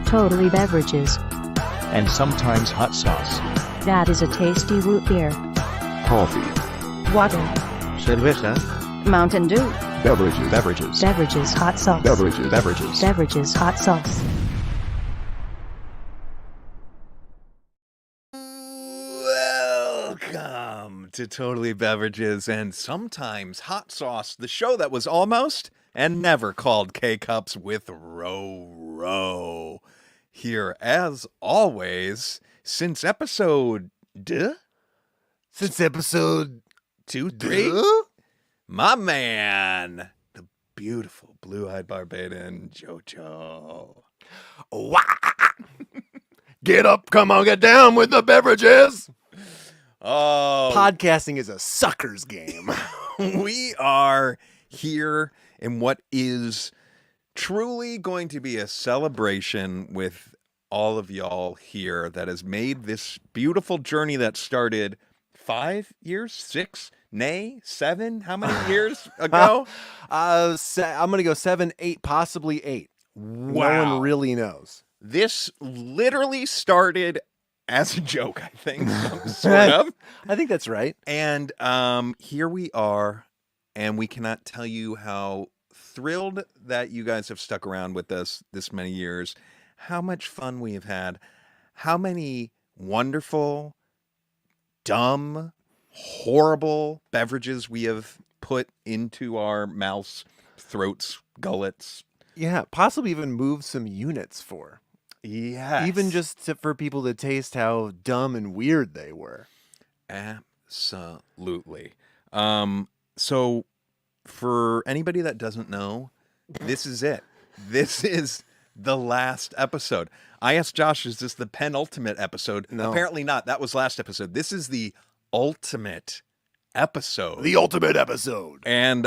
Totally Beverages. And sometimes hot sauce. That is a tasty root beer. Coffee. Water. Cerveza. Mountain Dew. Beverages. Beverages hot sauce. Beverages hot sauce. Welcome to Totally Beverages and Sometimes Hot Sauce, the show that was almost and never called K-Cups with Ro. Here, as always, since episode 2, 3, my man, the beautiful blue-eyed Barbadian Jojo. Wah! Get up, come on, get down with the beverages. Oh, Podcasting is a sucker's game. we are here in what is truly going to be a celebration with all of y'all here that has made this beautiful journey that started 5 years, 6, nay, 7, how many years ago? I'm going to go 7, 8, possibly 8. Wow. No one really knows. This literally started as a joke, I think, sort of. I think that's right. And here we are, and we cannot tell you how thrilled that you guys have stuck around with us this many years, how much fun we have had, how many wonderful, dumb, horrible beverages we have put into our mouths, throats, gullets. Yeah, possibly even move some units for. Yes. Even just for people to taste how dumb and weird they were. Absolutely. So for anybody that doesn't know, this is it. This is the last episode. I asked Josh, is this the penultimate episode? No. Apparently not. That was last episode. This is the ultimate episode. The ultimate episode. And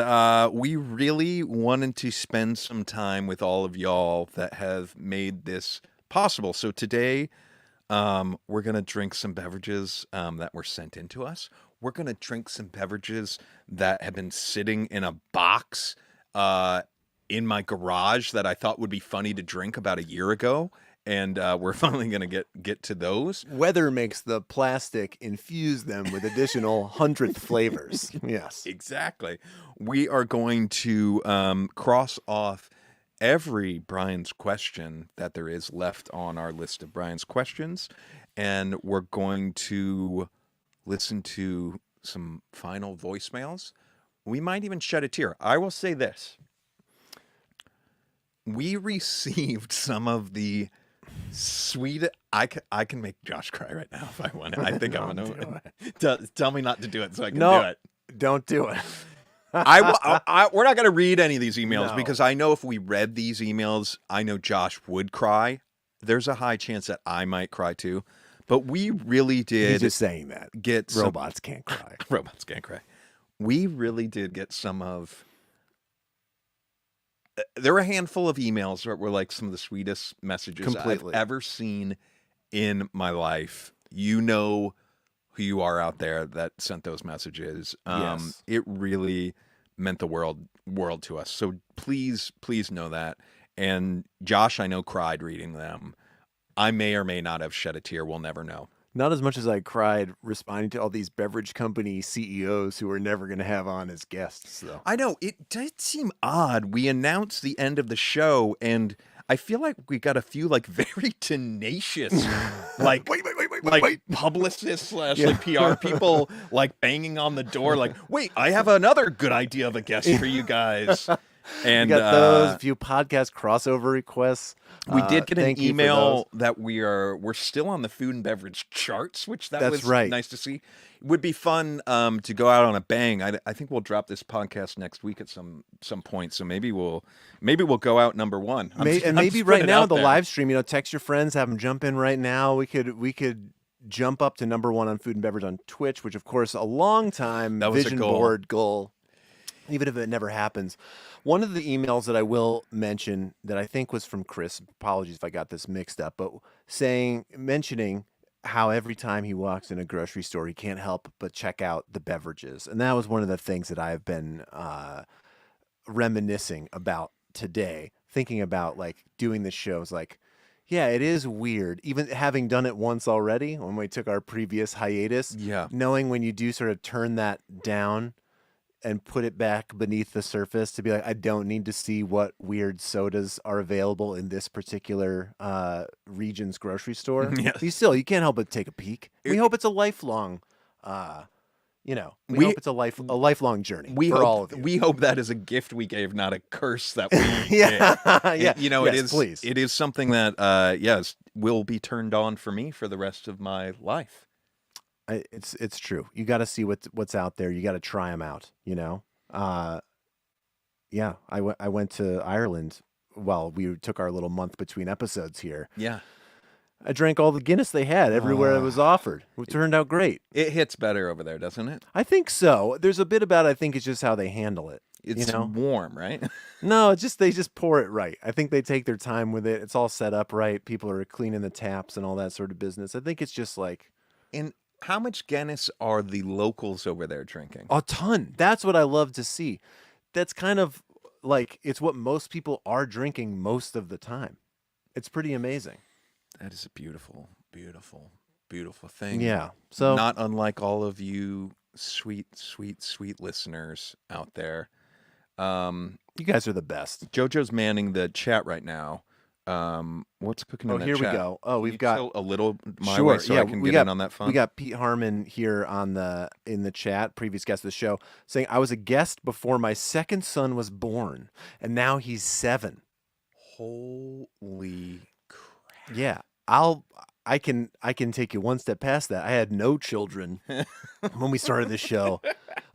we really wanted to spend some time with all of y'all that have made this possible. So today, we're going to drink some beverages that were sent in to us. We're going to drink some beverages that have been sitting in a box in my garage that I thought would be funny to drink about a year ago. And we're finally going to get to those. Weather makes the plastic infuse them with additional 100th flavors. Yes. Exactly. We are going to cross off every Brian's question that there is left on our list of Brian's questions, and we're going to listen to some final voicemails. We might even shed a tear. I will say this. We received some of the sweet... I can make Josh cry right now if I want to. I think I'm going to... Tell me not to do it so I can do it. Don't do it. We're not going to read any of these emails No. because I know if we read these emails, I know Josh would cry. There's a high chance that I might cry too. But we really did. He's just saying that. Get Robots can't cry. Robots can't cry. We really did get some of. There were a handful of emails that were like some of the sweetest messages Completely. I've ever seen in my life. You know who you are out there that sent those messages. Yes. It really meant the world to us. So please know that. And Josh, I know, cried reading them. I may or may not have shed a tear. We'll never know. Not as much as I cried responding to all these beverage company CEOs who we're never going to have on as guests, though. I know. It did seem odd. We announced the end of the show, and I feel like we got a few like very tenacious, like wait. publicists / like PR people like banging on the door, like, wait, I have another good idea of a guest for you guys. And We got those, a few podcast crossover requests. we did get an thank you for email that we're still on the food and beverage charts, which That's was right. nice to see. It would be fun to go out on a bang. I think we'll drop this podcast next week at some point. So maybe we'll go out number one. And maybe right now the live stream, text your friends, have them jump in right now. We could jump up to number one on food and beverage on Twitch, which of course a long time That was a vision goal. board goal. Even if it never happens. One of the emails that I will mention that I think was from Chris, apologies if I got this mixed up, but mentioning how every time he walks in a grocery store, he can't help but check out the beverages. And that was one of the things that I've been reminiscing about today, thinking about like doing the shows like, Yeah, it is weird. Even having done it once already when we took our previous hiatus, Yeah. knowing when you do sort of turn that down and put it back beneath the surface to be like, I don't need to see what weird sodas are available in this particular region's grocery store. Yeah. You can't help but take a peek. We hope it's a lifelong, we hope it's a lifelong journey for all of you. We hope that is a gift we gave, not a curse that we Yeah, gave. yeah. It Yes, is. please. It is something that yes will be turned on for me for the rest of my life. It's true. You got to see what's out there. You got to try them out. Yeah. I went to Ireland while we took our little month between episodes here. Yeah. I drank all the Guinness they had everywhere it was offered. It turned out great. It hits better over there, doesn't it? I think so. There's a bit about it. I think it's just how they handle it. It's warm, right? No, they just pour it right. I think they take their time with it. It's all set up right. People are cleaning the taps and all that sort of business. I think it's just like And how much Guinness are the locals over there drinking? a ton. That's what I love to see. That's kind of like it's what most people are drinking most of the time. It's pretty amazing. That is a beautiful, beautiful, beautiful thing. Yeah. So not unlike all of you sweet, sweet, sweet listeners out there. you guys are the best. JoJo's manning the chat right now. What's cooking in that here chat? we go. Oh, Can we've you got tilt a little my sure. way so Yeah, I can we get got in on that fun. we got Pete Harmon here in the chat, previous guest of the show, saying I was a guest before my second son was born, and now he's 7. Holy crap. Yeah, I can take you one step past that. I had no children when we started this show.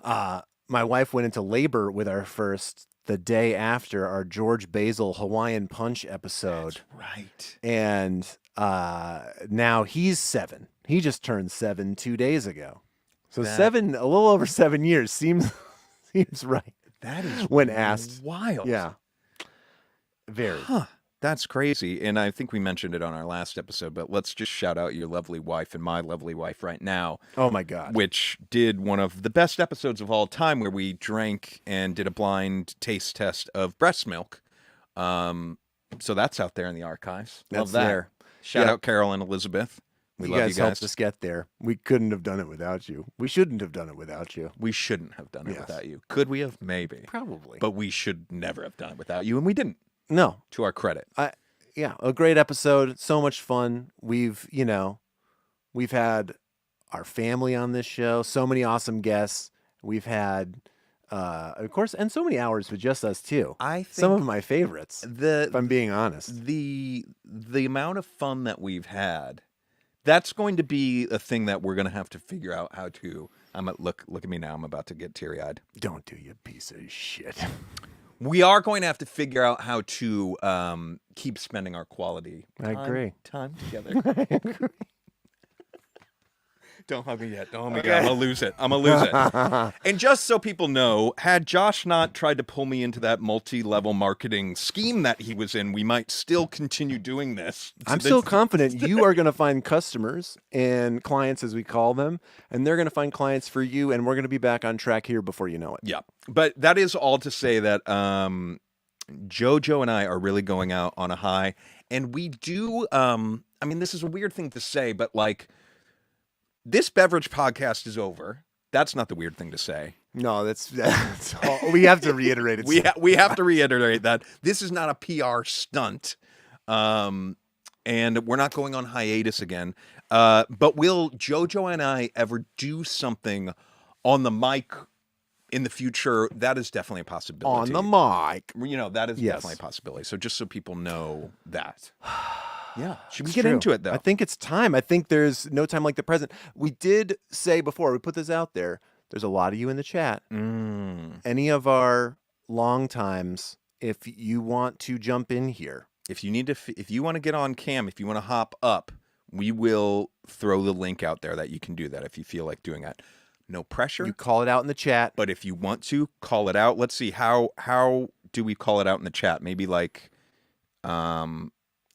My wife went into labor with our first the day after our George Basil Hawaiian Punch episode. That's right. And now he's 7. He just turned 7 2 days ago. So That- 7, a little over 7 years seems right. That is When asked. wild. Yeah. Very. Huh. That's crazy. And I think we mentioned it on our last episode, but let's just shout out your lovely wife and my lovely wife right now, Oh my God. which did one of the best episodes of all time where we drank and did a blind taste test of breast milk. So that's out there in the archives. Love That's that. there. Shout Yeah. out Carol and Elizabeth. We You love guys you helped guys. us get there. We couldn't have done it without you. We shouldn't have done it without you. We shouldn't have done it Yes. without you. Could we have? Maybe. Probably. But we should never have done it without you, and we didn't, No. to our credit. Yeah, a great episode. So much fun. We've had our family on this show. So many awesome guests. We've had, of course, and so many hours with just us too. I think Some of my favorites, if I'm being honest. the amount of fun that we've had, that's going to be a thing that we're going to have to figure out how to. Look at me now. I'm about to get teary-eyed. Don't do, you piece of shit. We are going to have to figure out how to keep spending our quality I agree. time together. Don't hug me yet. Don't hug me yet. I'm going to lose it. I'm going to lose it. And just so people know, had Josh not tried to pull me into that multi-level marketing scheme that he was in, we might still continue doing this. I'm still confident you are going to find customers and clients, as we call them, and they're going to find clients for you, and we're going to be back on track here before you know it. Yeah. But that is all to say that JoJo and I are really going out on a high. And we do, this is a weird thing to say, but like, this beverage podcast is over. That's not the weird thing to say. No, that's all, we have to reiterate it. We have to reiterate that this is not a PR stunt, and we're not going on hiatus again. But will JoJo and I ever do something on the mic in the future? That is definitely a possibility. On the mic. That is Yes. definitely a possibility. So just so people know that. Yeah. Should we It's get true. into it, though? I think it's time. I think there's no time like the present. We did say before, we put this out there, there's a lot of you in the chat. Any of our long times, if you want to jump in here. If you want to get on cam, if you want to hop up, we will throw the link out there that you can do that if you feel like doing that. No pressure. You call it out in the chat. But if you want to, call it out. Let's see, how do we call it out in the chat? Maybe like,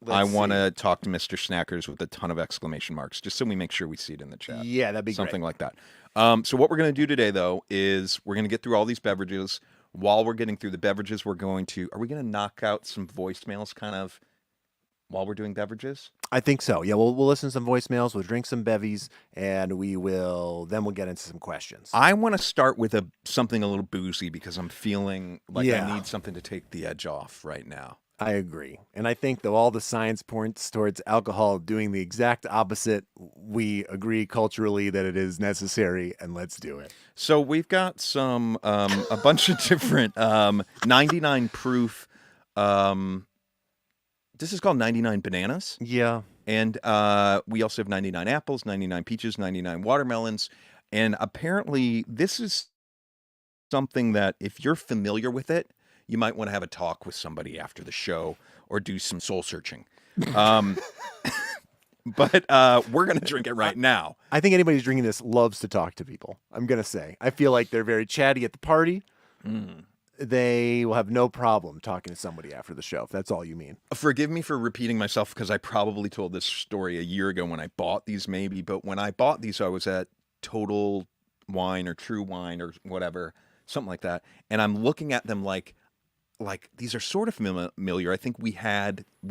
I want to talk to Mr. Snackers with a ton of exclamation marks, just so we make sure we see it in the chat. Yeah, that'd be Something great. like that. So what we're going to do today, though, is we're going to get through all these beverages. While we're getting through the beverages, are we going to knock out some voicemails kind of while we're doing beverages? I think so. Yeah, we'll listen to some voicemails, we'll drink some bevies, and we'll get into some questions. I want to start with something a little boozy because I'm feeling like Yeah. I need something to take the edge off right now. I agree. And I think though all the science points towards alcohol doing the exact opposite, we agree culturally that it is necessary, and let's do it. So we've got some a bunch of different 99 proof. This is called 99 bananas. Yeah. And we also have 99 apples, 99 peaches, 99 watermelons. And apparently this is something that if you're familiar with it, you might want to have a talk with somebody after the show or do some soul searching. But we're going to drink it right now. I think anybody who's drinking this loves to talk to people. I'm going to say. I feel like they're very chatty at the party. They will have no problem talking to somebody after the show, if that's all you mean. Forgive me for repeating myself because I probably told this story a year ago when I bought these maybe. But when I bought these, I was at Total Wine or True Wine or whatever, something like that. And I'm looking at them like these are sort of familiar. I think we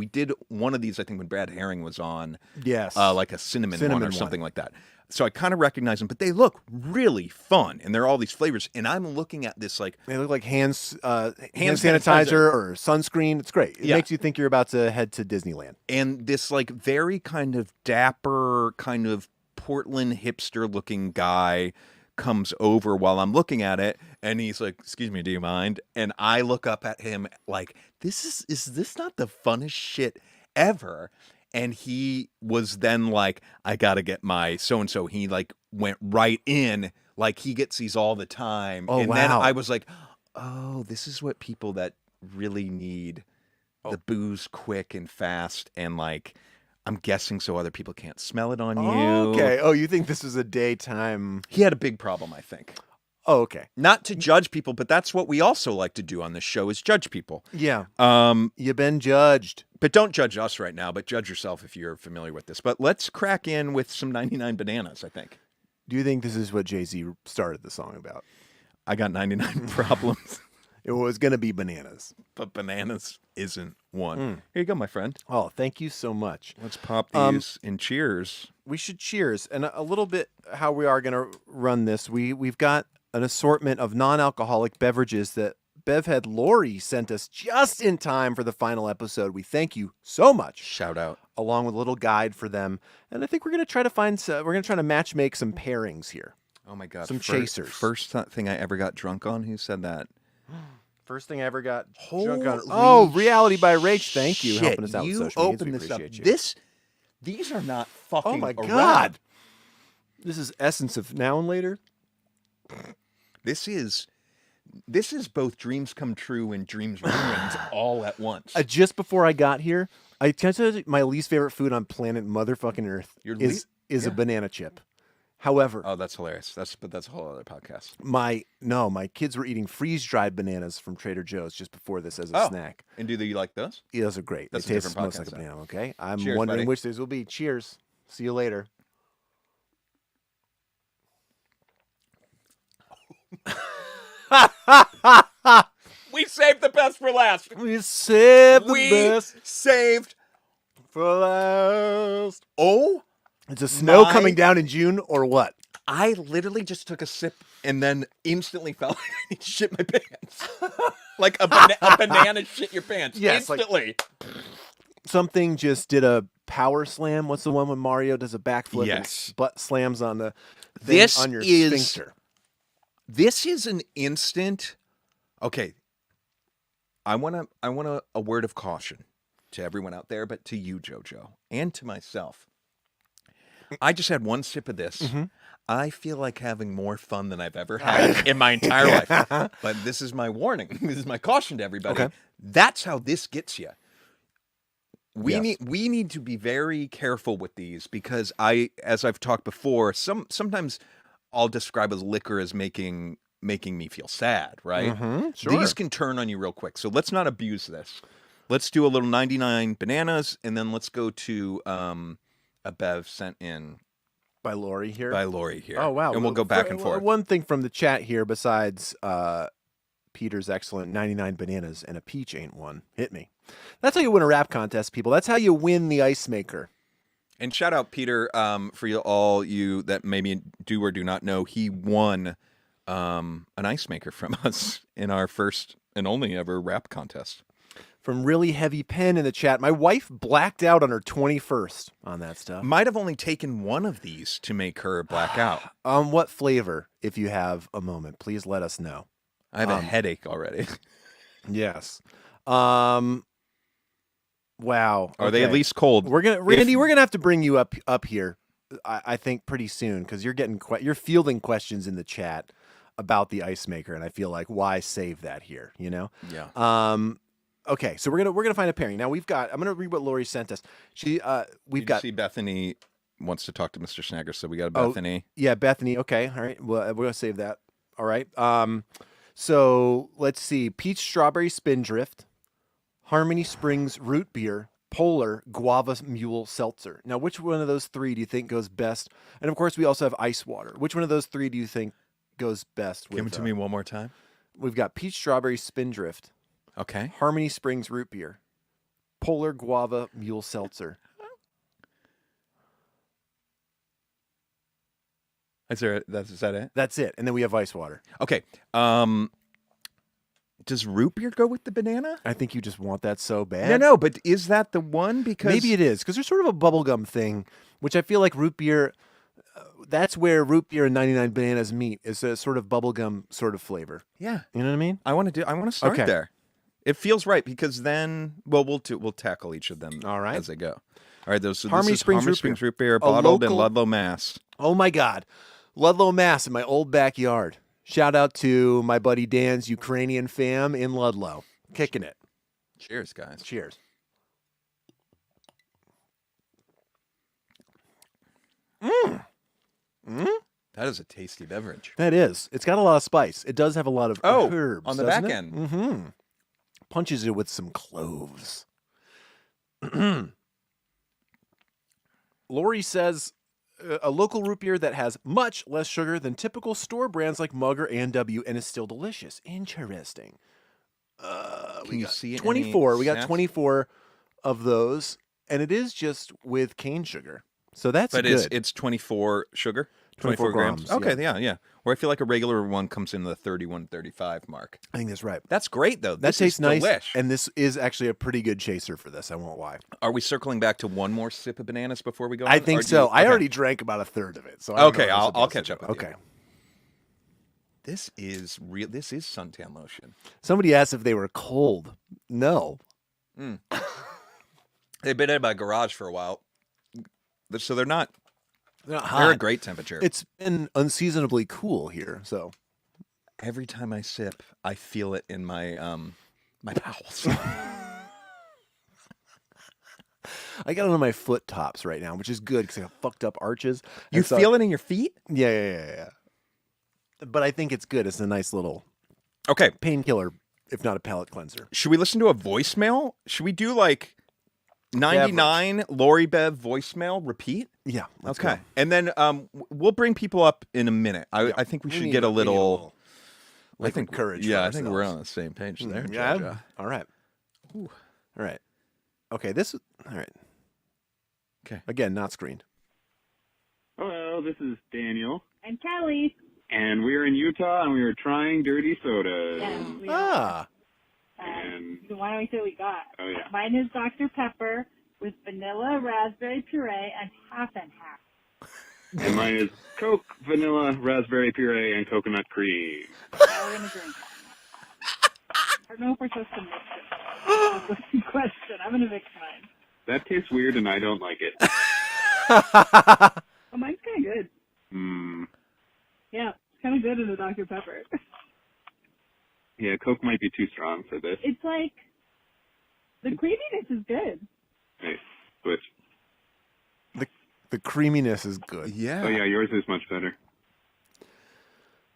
did one of these, I think when Brad Herring was on. Yes. Like a cinnamon one or something like that. So I kind of recognize them, but they look really fun, and they're all these flavors. And I'm looking at this like they look like hand sanitizer or sunscreen. It's great. It makes you think you're about to head to Disneyland. And this like very kind of dapper, kind of Portland hipster looking guy comes over while I'm looking at it, and he's like, "Excuse me, do you mind?" And I look up at him like, "Is this not the funnest shit ever?" And he was then like, I gotta get my so-and-so. He like went right in, like he gets these all the time. Oh, and wow. then I was like, oh, this is what people that really need the booze quick and fast. And like, I'm guessing so other people can't smell it on you. Okay. Oh, you think this is a daytime? He had a big problem, I think. Oh, okay. Not to judge people, but that's what we also like to do on this show is judge people. Yeah. You've been judged. But don't judge us right now, but judge yourself if you're familiar with this. But let's crack in with some 99 bananas, I think. Do you think this is what Jay-Z started the song about? I got 99 problems. It was going to be bananas. But bananas isn't one. Here you go, my friend. Oh, thank you so much. Let's pop these and cheers. We should cheers. And a little bit how we are going to run this. We've got an assortment of non-alcoholic beverages that Bevhead Lori sent us just in time for the final episode. We thank you so much. Shout out. Along with a little guide for them. And I think we're going to try to match make some pairings here. Oh my God. Some chasers. First thing I ever got drunk on. Who said that? First thing I ever got drunk on. Oh, Reality by Rach. Thank you. Shit, Helping us out with social media. opened this up. You. These are not fucking Oh my around. God. This is essence of now and later. This is both dreams come true and dreams ruined all at once. Just before I got here, I tell you my least favorite food on planet motherfucking Earth is a banana chip. However, oh, that's hilarious. That's a whole other podcast. my kids were eating freeze-dried bananas from Trader Joe's just before this as a snack. And do you like those? Yeah, those are great. That's they a taste different most like podcast a then. banana. Okay, I'm Cheers, wondering buddy. which these will be. Cheers. See you later. We saved the best for last. We saved the best saved for last. Oh, It's a snow my- coming down in June or what? I literally just took a sip and then instantly felt like I need to shit my pants. Like a banana shit your pants. Yes, like- instantly. Something just did a power slam. What's the one when Mario does a backflip Yes. and his butt slams on the thing This on your is- sphincter? This is an instant. Okay. I want a word of caution to everyone out there, but to you, JoJo, and to myself. I just had one sip of this. Mm-hmm. I feel like having more fun than I've ever had in my entire life. But this is my warning. This is my caution to everybody. Okay. That's how this gets you. Yes. We need to be very careful with these because as I've talked before, sometimes I'll describe as liquor as making me feel sad, right? Sure. These can turn on you real quick. So let's not abuse this. Let's do a little 99 bananas, and then let's go to a Bev sent in by Lori here. by Lori here. Oh wow! And we'll go back and forth. One thing from the chat here, besides Peter's excellent 99 bananas and a peach ain't one. Hit me. That's how you win a rap contest, people. That's how you win the ice maker. And shout out Peter for all you that maybe do or do not know. He won an ice maker from us in our first and only ever rap contest. From Really Heavy Pen in the chat. My wife blacked out on her 21st on that stuff. Might have only taken one of these to make her black out. What flavor, if you have a moment, please let us know. I have a headache already. Yes. Wow. Are they at least cold? Randy, we're gonna have to bring you up here. I think pretty soon because you're fielding questions in the chat about the ice maker, and I feel like why save that here? You know? Yeah. Okay, so we're gonna find a pairing. Now I'm gonna read what Lori sent us. We've got. See Bethany wants to talk to Mr. Snagger, so we got a Bethany. Yeah, Bethany. Okay, all right. Well, we're gonna save that. All right. So let's see: peach strawberry spindrift, Harmony Springs root beer, Polar guava mule seltzer. Now, which one of those three do you think goes best? And of course, we also have ice water. Which one of those three do you think goes best? Give it to me one more time. We've got peach strawberry spindrift. Okay. Harmony Springs root beer, Polar guava mule seltzer. Is that it? That's it. And then we have ice water. Okay. Does root beer go with the banana? I think you just want that so bad. No, but is that the one? Because maybe it is, because there's sort of a bubblegum thing, which I feel like root beer, that's where root beer and 99 bananas meet, is a sort of bubblegum sort of flavor. Yeah. You know what I mean? I want to start there. It feels right because then, well, we'll tackle each of them as they go. All right, Harmony Springs root beer, bottled in Ludlow, Mass. Oh my God, Ludlow, Mass, in my old backyard. Shout out to my buddy Dan's Ukrainian fam in Ludlow, kicking it. Cheers, guys. Cheers. That is a tasty beverage. That is. It's got a lot of spice. It does have a lot of herbs on the back end. Mm-hmm. Punches it with some cloves. Lori says, a local root beer that has much less sugar than typical store brands like Mug or A&W and is still delicious. Interesting. Can you see it? 24. We got 24 of those, and it is just with cane sugar. So that's good. But it's 24 sugar? 24 grams. Okay, yeah. Where I feel like a regular one comes in the 31, 35 mark. I think that's right. That's great, though. That tastes nice. Delish. And this is actually a pretty good chaser for this. I won't lie. Are we circling back to one more sip of bananas before we go on? I think so. I already drank about a third of it. So I'll catch up with you. Okay. This is real. This is suntan lotion. Somebody asked if they were cold. No. They've been in my garage for a while, so they're not. They're not hot. They're a great temperature. It's been unseasonably cool here, so every time I sip, I feel it in my my bowels. I got it on my foot tops right now, which is good because I got fucked up arches. You feel it in your feet? Yeah. But I think it's good. It's a nice little painkiller, if not a palate cleanser. Should we listen to a voicemail? Should we do like 99 Lori Bev voicemail repeat? Yeah. Let's go. And then we'll bring people up in a minute. I think we should get a little courage. Yeah, I think we're on the same page there. Yeah. All right. Ooh. All right. Okay. All right. Okay. Again, not screened. Hello, this is Daniel. And Kelly. And we're in Utah, and we are trying dirty sodas. Yeah, we are. And so why don't we say what we got? Oh, yeah. Mine is Dr. Pepper with vanilla, raspberry puree, and half and half. And mine is Coke, vanilla, raspberry puree, and coconut cream. Now we're going to drink that. I don't know if we're supposed to mix it. That's the question. I'm going to mix mine. That tastes weird, and I don't like it. Oh, mine's kind of good. Yeah, it's kind of good in a Dr. Pepper. Yeah, Coke might be too strong for this. It's like, the creaminess is good. Hey, switch. The creaminess is good. Yeah. Oh, yeah, yours is much better.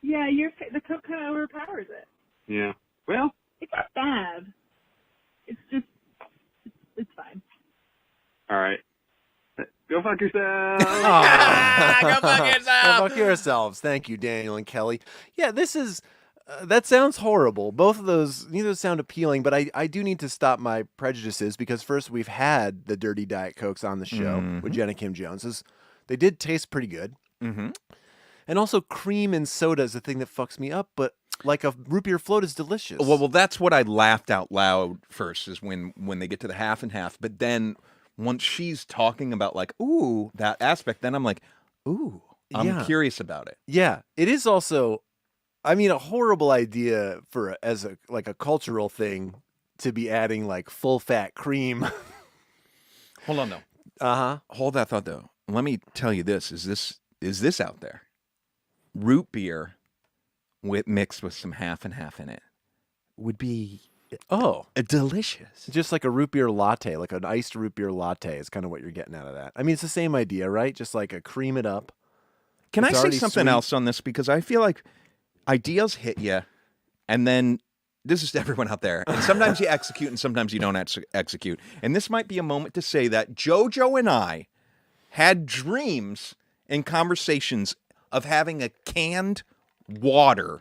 Yeah, the Coke kind of overpowers it. Yeah. Well, it's not bad. It's just, it's fine. All right. Go fuck yourself. Go fuck yourself. Go fuck yourselves. Thank you, Daniel and Kelly. Yeah, this is That sounds horrible. Both of those, neither of those sound appealing, but I do need to stop my prejudices because first we've had the Dirty Diet Cokes on the show with Jenna Kim Jones. They did taste pretty good. Mm-hmm. And also cream and soda is the thing that fucks me up, but like a root beer float is delicious. Well, that's what I laughed out loud first is when they get to the half and half. But then once she's talking about like, ooh, that aspect, then I'm like, ooh, I'm curious about it. Yeah, it is also, I mean, a horrible idea as a cultural thing to be adding like full fat cream. Hold on though. Hold that thought though. Let me tell you this: is this out there? Root beer mixed with some half and half in it would be delicious. Just like a root beer latte, like an iced root beer latte is kind of what you're getting out of that. I mean, it's the same idea, right? Just like a cream it up. Can It's I say already something sweet. else on this? Because I feel like ideas hit you, and then this is to everyone out there. And sometimes you execute, and sometimes you don't execute. And this might be a moment to say that JoJo and I had dreams and conversations of having a canned water.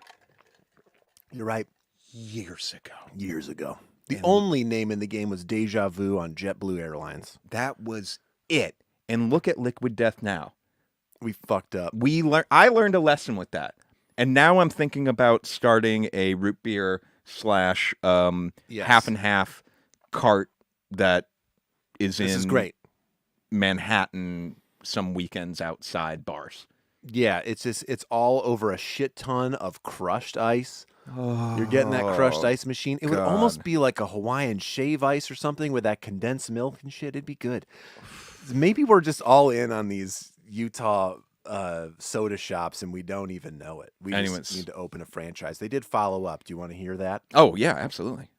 You're right. Years ago. The only name in the game was Deja Vu on JetBlue Airlines. That was it. And look at Liquid Death now. We fucked up. I learned a lesson with that. And now I'm thinking about starting a root beer / half and half cart that is This in is great. Manhattan some weekends outside bars. Yeah, it's all over a shit ton of crushed ice. You're getting that crushed ice machine. It would almost be like a Hawaiian shave ice or something with that condensed milk and shit. It'd be good. Maybe we're just all in on these Utah soda shops and we don't even know it. We just need to open a franchise. They did follow up. Do you want to hear that? Oh, yeah, absolutely.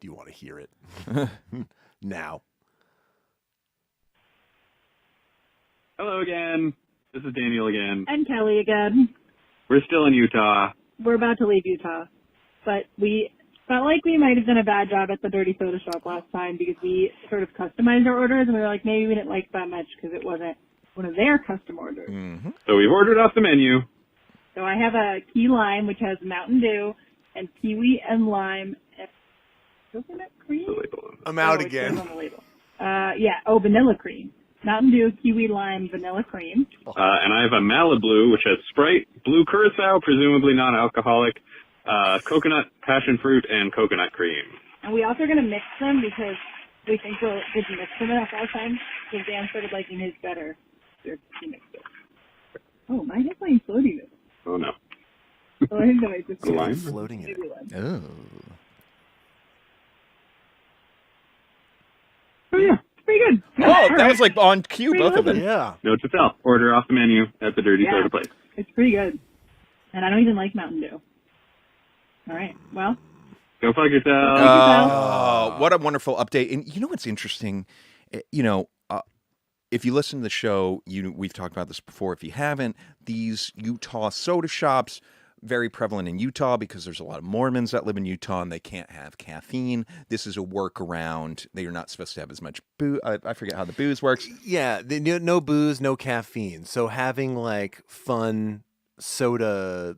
Do you want to hear it? Now. Hello again. This is Daniel again. And Kelly again. We're still in Utah. We're about to leave Utah, but we felt like we might have done a bad job at the Dirty Soda Shop last time because we sort of customized our orders, and we were like, maybe we didn't like that much because it wasn't one of their custom orders. Mm-hmm. So we've ordered off the menu. So I have a key lime, which has Mountain Dew and kiwi and lime. Coconut cream? I'm out it again. says on the label. Vanilla cream. Mountain Dew, kiwi, lime, vanilla cream. And I have a Malibu, which has Sprite, blue curacao, presumably non-alcoholic, coconut, passion fruit, and coconut cream. And we also are going to mix them because we think we'll mix them enough last time because Dan started liking his better. So he mixed it. Oh, mine is like floating it. Oh, no. Oh, I think that might just A lime? Floating it. Oh. Oh, yeah. It's pretty good. Oh, that was like on cue, both of them. Yeah. Note to self, order off the menu at the Dirty Yeah. Soda place. It's pretty good. And I don't even like Mountain Dew. All right. Well, Go fuck yourself. Oh, what a wonderful update. And you know what's interesting? If you listen to the show, we've talked about this before. If you haven't, these Utah soda shops, very prevalent in Utah because there's a lot of Mormons that live in Utah and they can't have caffeine. This is a workaround. They are not supposed to have as much booze. I forget how the booze works. Yeah, no booze, no caffeine. So having like fun soda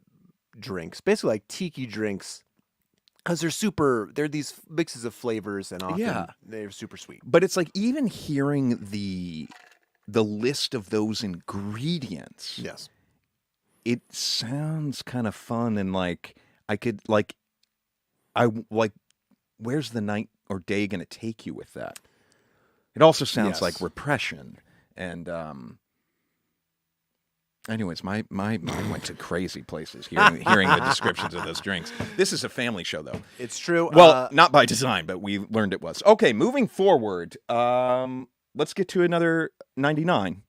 drinks, basically like tiki drinks, because they're these mixes of flavors and often they're super sweet. But it's like even hearing the list of those ingredients. Yes. It sounds kind of fun and like where's the night or day going to take you with that? It also sounds like repression and anyways, my mind went to crazy places hearing the descriptions of those drinks. This is a family show though. It's true. Well, not by design, but we learned it was. Okay, moving forward, let's get to another 99.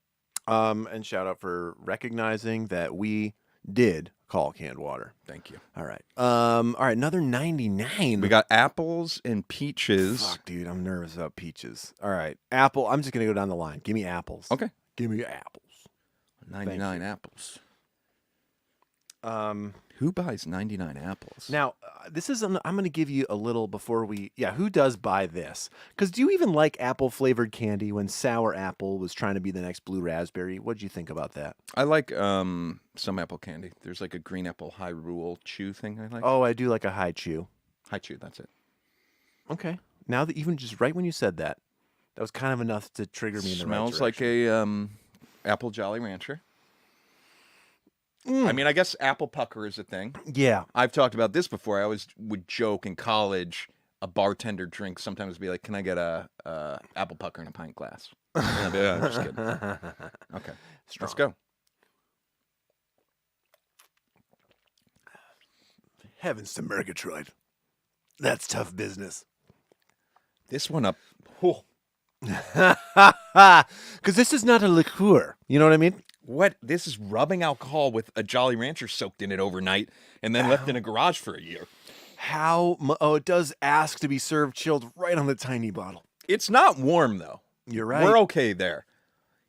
And shout out for recognizing that we did call canned water. Thank you. All right. All right, another 99. We got apples and peaches. Fuck, dude, I'm nervous about peaches. All right. Apple, I'm just going to go down the line. Give me apples. Okay. Give me apples. 99 apples. Who buys 99 apples? Now, this is, I'm going to give you a little before who does buy this? Because do you even like apple flavored candy when Sour Apple was trying to be the next Blue Raspberry? What did you think about that? I like some apple candy. There's like a green apple high rule chew thing I like. Oh, I do like a high chew. High chew, that's it. Okay. Now that even just right when you said that, that was kind of enough to trigger me in the right Smells like direction. a apple Jolly Rancher. I mean, I guess apple pucker is a thing. Yeah. I've talked about this before. I always would joke in college, a bartender drink sometimes be like, "Can I get a apple pucker in a pint glass?" And I'd be, I'm just kidding. Okay, let's go. Heavens to Murgatroyd. That's tough business. This one up. Oh. Because this is not a liqueur. You know what I mean? What? This is rubbing alcohol with a Jolly Rancher soaked in it overnight and then left in a garage for a year. It does ask to be served chilled right on the tiny bottle. It's not warm, though. You're right. We're okay there.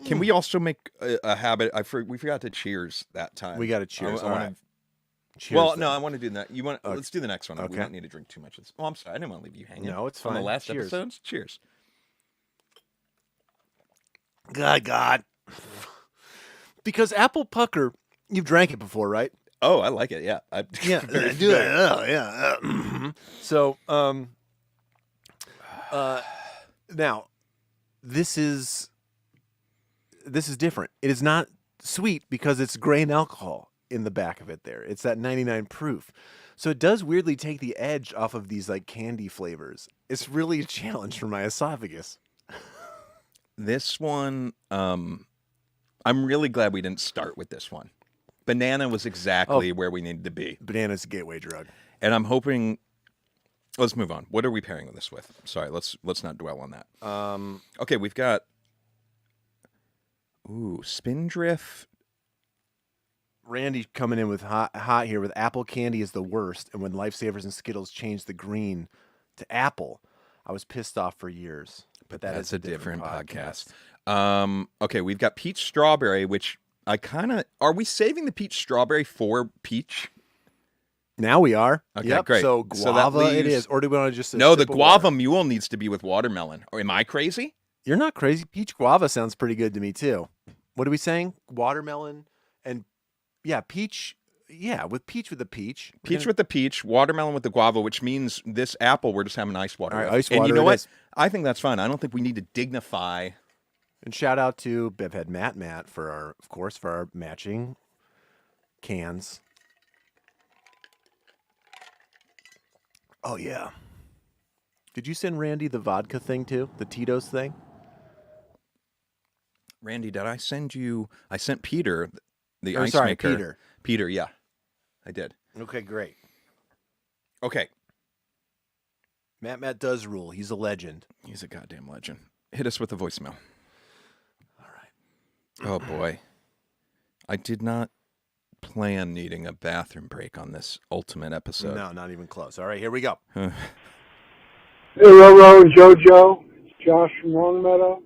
Can we also make a habit? We forgot to cheers that time. We got to cheers. I wanna, cheers. Well, then. no, I want to do that. Let's do the next one. Okay. We don't need to drink too much. Oh, I'm sorry. I didn't want to leave you hanging. No, it's On fine. the last Cheers. episodes. Cheers. God. Because apple pucker, you've drank it before, right? Oh, I like it. Yeah. Yeah, Very do fair. it. Oh, yeah. So, now, this is different. It is not sweet because it's grain alcohol in the back of it there. It's that 99 proof. So it does weirdly take the edge off of these like candy flavors. It's really a challenge for my esophagus. This one, I'm really glad we didn't start with this one. Banana was exactly where we needed to be. Banana's a gateway drug. And I'm hoping. Let's move on. What are we pairing this with? Sorry, let's not dwell on that. Okay, we've got. Spindrift. Randy coming in with hot here with apple candy is the worst. And when Lifesavers and Skittles changed the green to apple, I was pissed off for years. But that's a different podcast. Okay, we've got peach strawberry, which I kind of... Are we saving the peach strawberry for peach? Now we are. Okay, yep. great. So guava that it leaves... is. Or do we want to just... No, the guava mule needs to be with watermelon. Or am I crazy? You're not crazy. Peach guava sounds pretty good to me, too. What are we saying? Watermelon and... Yeah, peach... Yeah, with the peach. Peach with the peach, watermelon with the guava, which means this apple we're just having ice water. All right, with. ice and water you know it what? is. I think that's fine. I don't think we need to dignify. And shout out to Bevhead Matt for our matching cans. Oh yeah. Did you send Randy the vodka thing too? The Tito's thing? Randy, did I send you? I sent Peter the ice sorry, maker. Peter, yeah, I did. Okay, great. Okay, Matt does rule. He's a legend. he's a goddamn legend. Hit us with a voicemail. All right. Oh boy, I did not plan needing a bathroom break on this ultimate episode. No, not even close. All right, here we go. Hey, Roro and JoJo. It's Josh from Longmeadow.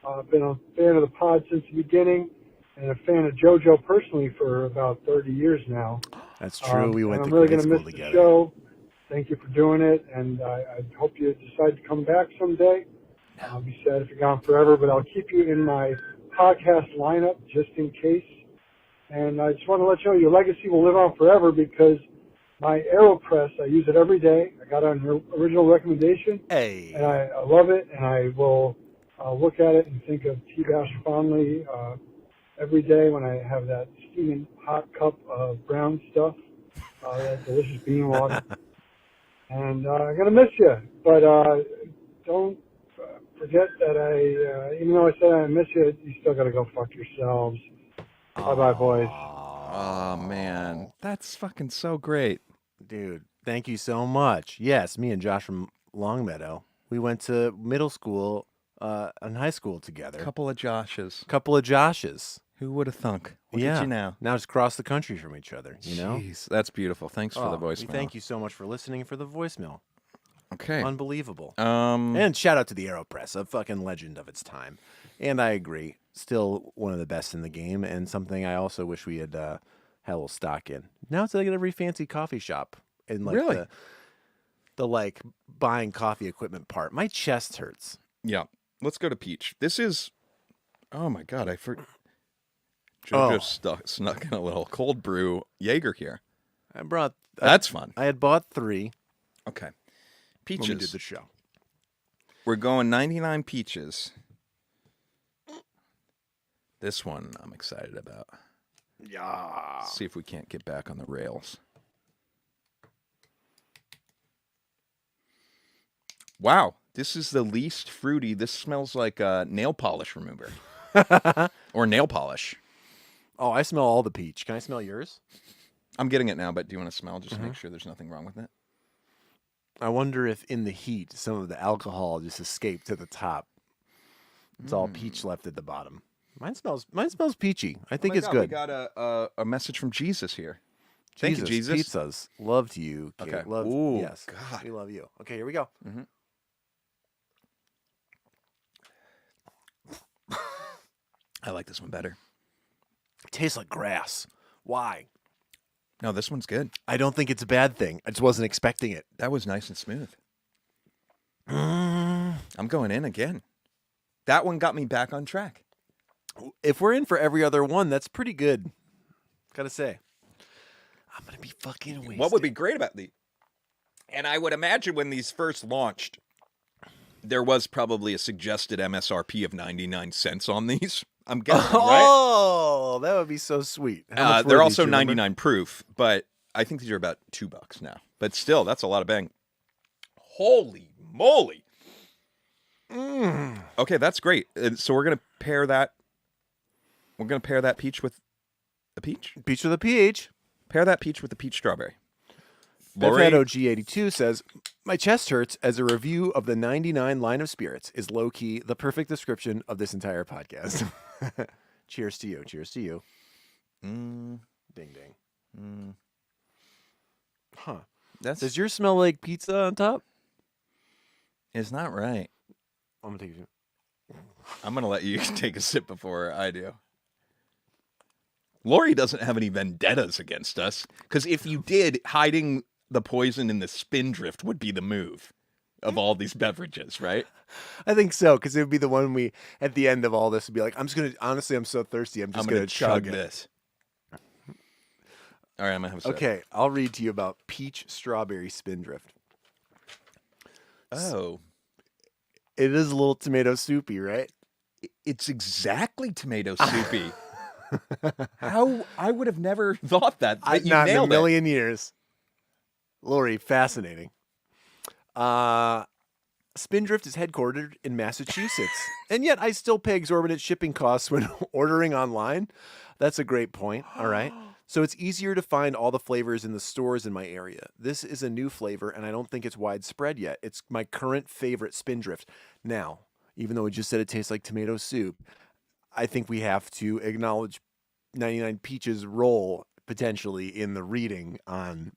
I've been a fan of the pod since the beginning and a fan of JoJo personally for about 30 years now. That's true. We went I'm to really grade going to school miss together. the show. Thank you for doing it, and I hope you decide to come back someday. I'll be sad if you're gone forever, but I'll keep you in my podcast lineup just in case. And I just want to let you know your legacy will live on forever because my AeroPress, I use it every day. I got it on your original recommendation. Hey. And I love it, and I will look at it and think of TBASH fondly every day when I have that steaming hot cup of brown stuff, that delicious bean water. And I'm going to miss you, but don't forget that even though I said I miss you, you still got to go fuck yourselves. Bye-bye, boys. Oh man, that's fucking so great. Dude, thank you so much. Yes, me and Josh from Longmeadow, we went to middle school and high school together. Couple of Joshes. Couple of Joshes. Who would have thunk? Look yeah. at you now. Now just across the country from each other, you know? Jeez, that's beautiful. Thanks for the voicemail. Thank you so much for listening and for the voicemail. Okay. Unbelievable. And shout out to the AeroPress, a fucking legend of its time. And I agree. Still one of the best in the game, and something I also wish we had had a little stock in. Now it's like at every fancy coffee shop and like Really? the like buying coffee equipment part. My chest hurts. Yeah. Let's go to peach. This is, oh my God, JoJo snuck in a little cold brew Jaeger here. That's fun. I had bought 3 Okay. when Peaches. we did the show. We're going 99 peaches. This one I'm excited about. Yeah. See if we can't get back on the rails. Wow, this is the least fruity. This smells like nail polish remover. Or nail polish. Oh, I smell all the peach. Can I smell yours? I'm getting it now, but do you want to smell just to make sure there's nothing wrong with it? I wonder if in the heat some of the alcohol just escaped to the top. It's all peach left at the bottom. Mine smells peachy. I think it's good. We got a message from Jesus here. Thank you, Jesus. Pizzas. Love to you. Kate. Okay. Love. Ooh, yes. God. We love you. Okay, here we go. I like this one better. It tastes like grass. Why? No, this one's good. I don't think it's a bad thing. I just wasn't expecting it. That was nice and smooth. I'm going in again. That one got me back on track. If we're in for every other one, that's pretty good. Gotta say. I'm gonna be fucking wasted. What would be great about these? And I would imagine when these first launched, there was probably a suggested MSRP of 99 cents on these. I'm guessing, right? Oh, that would be so sweet. How much were They're these, also do you remember? 99 proof, but I think these are about $2 now. But still, that's a lot of bang. Holy moly. Okay, that's great. So we're going to pair that. We're going to pair that peach with a peach? Peach with a PH. Pair that peach with the peach strawberry. Lori? Beverage G82 says, my chest hurts as a review of the 99 line of spirits is low-key the perfect description of this entire podcast. Cheers to you. Cheers to you. Ding, ding. Huh. Does yours smell like pizza on top? It's not right. I'm going to take it. I'm going to let you take a sip before I do. Lori doesn't have any vendettas against us, because if you did, hiding the poison in the spindrift would be the move of all these beverages, right? I think so, because it would be the one we, at the end of all this, would be like, honestly, I'm so thirsty, I'm just going to chug this. All right, I'm going to have a sip. Okay, I'll read to you about peach strawberry spindrift. Oh. It is a little tomato soupy, right? It's exactly tomato soupy. How? I would have never thought that. You Not in a nailed million years. Lori, fascinating. Spindrift is headquartered in Massachusetts, and yet I still pay exorbitant shipping costs when ordering online. That's a great point. All right. So it's easier to find all the flavors in the stores in my area. This is a new flavor, and I don't think it's widespread yet. It's my current favorite Spindrift. Now, even though we just said it tastes like tomato soup, I think we have to acknowledge 99 Peach's role potentially in the reading on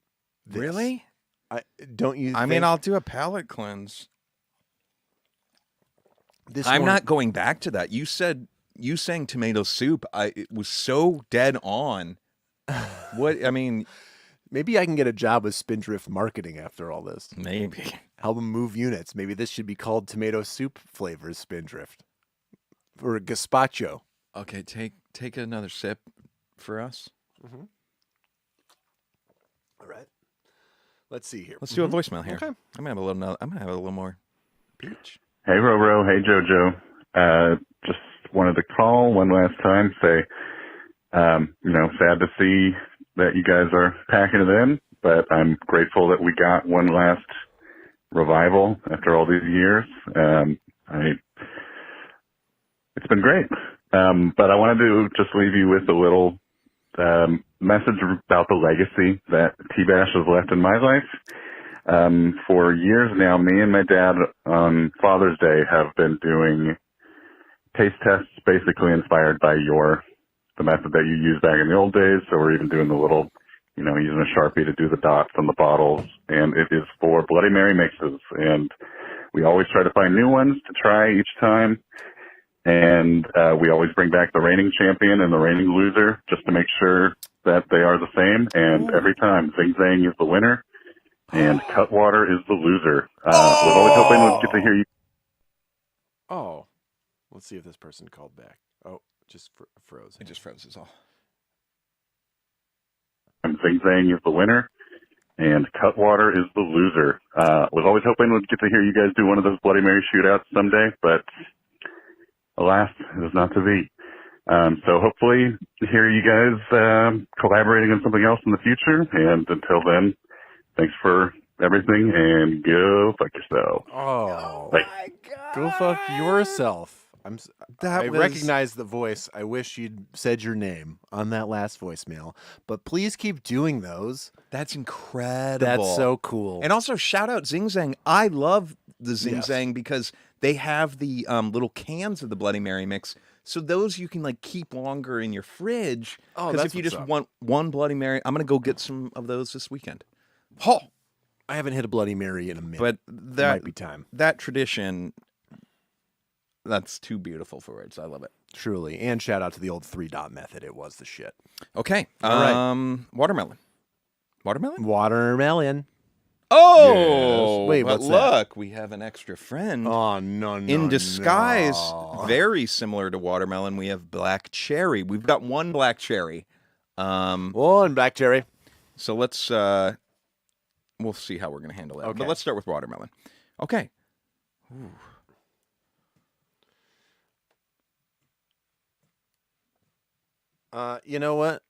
this. Really? Don't you? I mean, I'll do a palate cleanse. I'm not going back to that. You saying tomato soup. It was so dead on. What I mean, maybe I can get a job with Spindrift marketing after all this. Maybe help them move units. Maybe this should be called tomato soup flavors Spindrift or gazpacho. Okay, take another sip for us. Mm-hmm. All right. Let's see here. Let's do a voicemail here. Okay. I'm gonna have a little more peach. Hey Roro, hey Jojo. Just wanted to call one last time, say, sad to see that you guys are packing it in, but I'm grateful that we got one last revival after all these years. It's been great. But I wanted to just leave you with a little message about the legacy that TBASH has left in my life. For years now, me and my dad on Father's Day have been doing taste tests basically inspired by the method that you used back in the old days. So we're even doing the little, using a Sharpie to do the dots on the bottles. And it is for Bloody Mary mixes. And we always try to find new ones to try each time. And we always bring back the reigning champion and the reigning loser just to make sure that they are the same, and every time Zing Zang is the winner, and Cutwater is the loser. Was always hoping we'd get to hear you. Oh, let's see if this person called back. Oh, just froze. It just froze us all. Zing Zang is the winner, and Cutwater is the loser. Was always hoping we'd get to hear you guys do one of those Bloody Mary shootouts someday, but alas, it is not to be. So hopefully hear you guys collaborating on something else in the future, and until then, thanks for everything, and go fuck yourself. Oh, Like, my God. go fuck yourself. I was- recognize the voice. I wish you'd said your name on that last voicemail, but please keep doing those. That's incredible. That's so cool. And also, shout out Zing Zang. I love the Zing Yes. Zang because they have the little cans of the Bloody Mary mix. So those you can like keep longer in your fridge. Oh, Because that's if you what's just up. want one Bloody Mary, I'm going to go get some of those this weekend. Oh, I haven't hit a Bloody Mary in a minute. but It that might be time. that tradition, that's too beautiful for words. I love it. Truly. And shout out to the old 3-dot method. It was the shit. Okay. All right. Watermelon. Watermelon? Watermelon. Oh, Yes. Wait, but what's that? look, we have an extra friend. Oh, no. In disguise, no. very similar to watermelon, we have black cherry. We've got one black cherry. One black cherry. So let's we'll see how we're going to handle that. Okay. But let's start with watermelon. Okay. Ooh. You know what?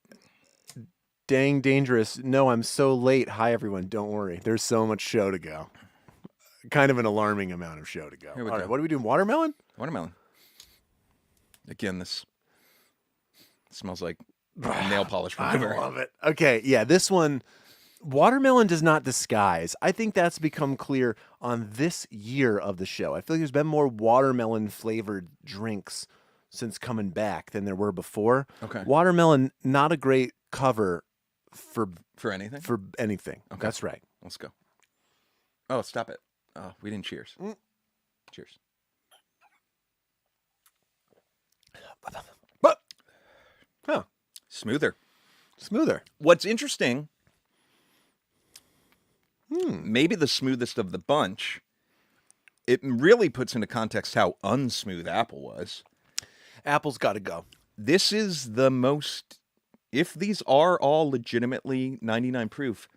Dang dangerous. No, I'm so late. Hi, everyone. Don't worry. There's so much show to go. Kind of an alarming amount of show to go. Here we All go. right, what are we doing? Watermelon? Watermelon. Again, this smells like nail polish I remover. love it. Okay, yeah, this one, watermelon does not disguise. I think that's become clear on this year of the show. I feel like there's been more watermelon flavored drinks since coming back than there were before. Okay. Watermelon, not a great cover for anything? anything. Okay. That's right. Let's go. Oh, stop it. Oh, we didn't cheers. Cheers. But huh, Smoother. smoother. What's interesting, maybe the smoothest of the bunch, it really puts into context how unsmooth Apple was. Apple's got to go. This is the most, if these are all legitimately 99 proof,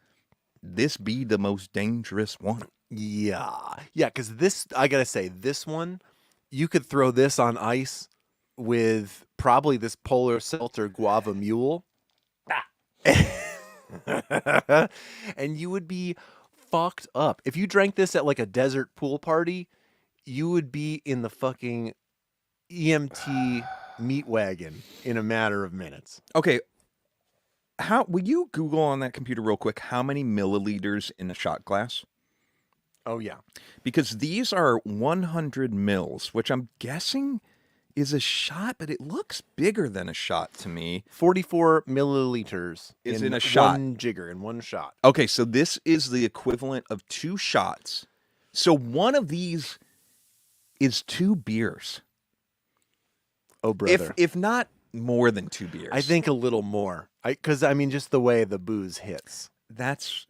this be the most dangerous one. Yeah, because this, I gotta say, this one, you could throw this on ice with probably this Polar Seltzer Guava Mule. And you would be fucked up. If you drank this at like a desert pool party, you would be in the fucking EMT meat wagon in a matter of minutes. Okay. How will you Google on that computer real quick how many milliliters in a shot glass? Oh, yeah. Because these are 100 mils, which I'm guessing is a shot, but it looks bigger than a shot to me. 44 milliliters Is in a shot. One jigger, in one shot. Okay, so this is the equivalent of 2 shots. So one of these is 2 beers. Oh, brother. If not more than 2 beers. I think a little more. Because, I mean, just the way the booze hits. That's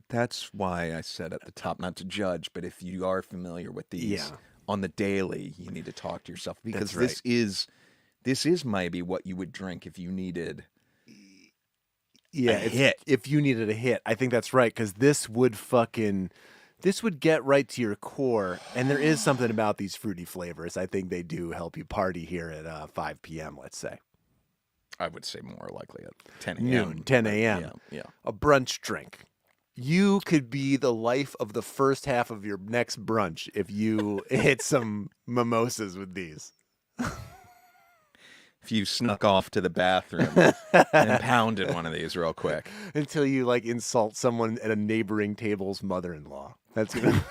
why I said at the top not to judge, but if you are familiar with these Yeah. on the daily, you need to talk to yourself because That's right. this is maybe what you would drink if you needed Yeah, a hit. If you needed a hit, I think that's right. Because this would get right to your core. And there is something about these fruity flavors. I think they do help you party here at 5 p.m., let's say. I would say more likely at 10 a.m. Noon, 10 a.m. Yeah. A brunch drink. You could be the life of the first half of your next brunch if you hit some mimosas with these. If you snuck off to the bathroom and pounded one of these real quick. Until you like insult someone at a neighboring table's mother-in-law. That's gonna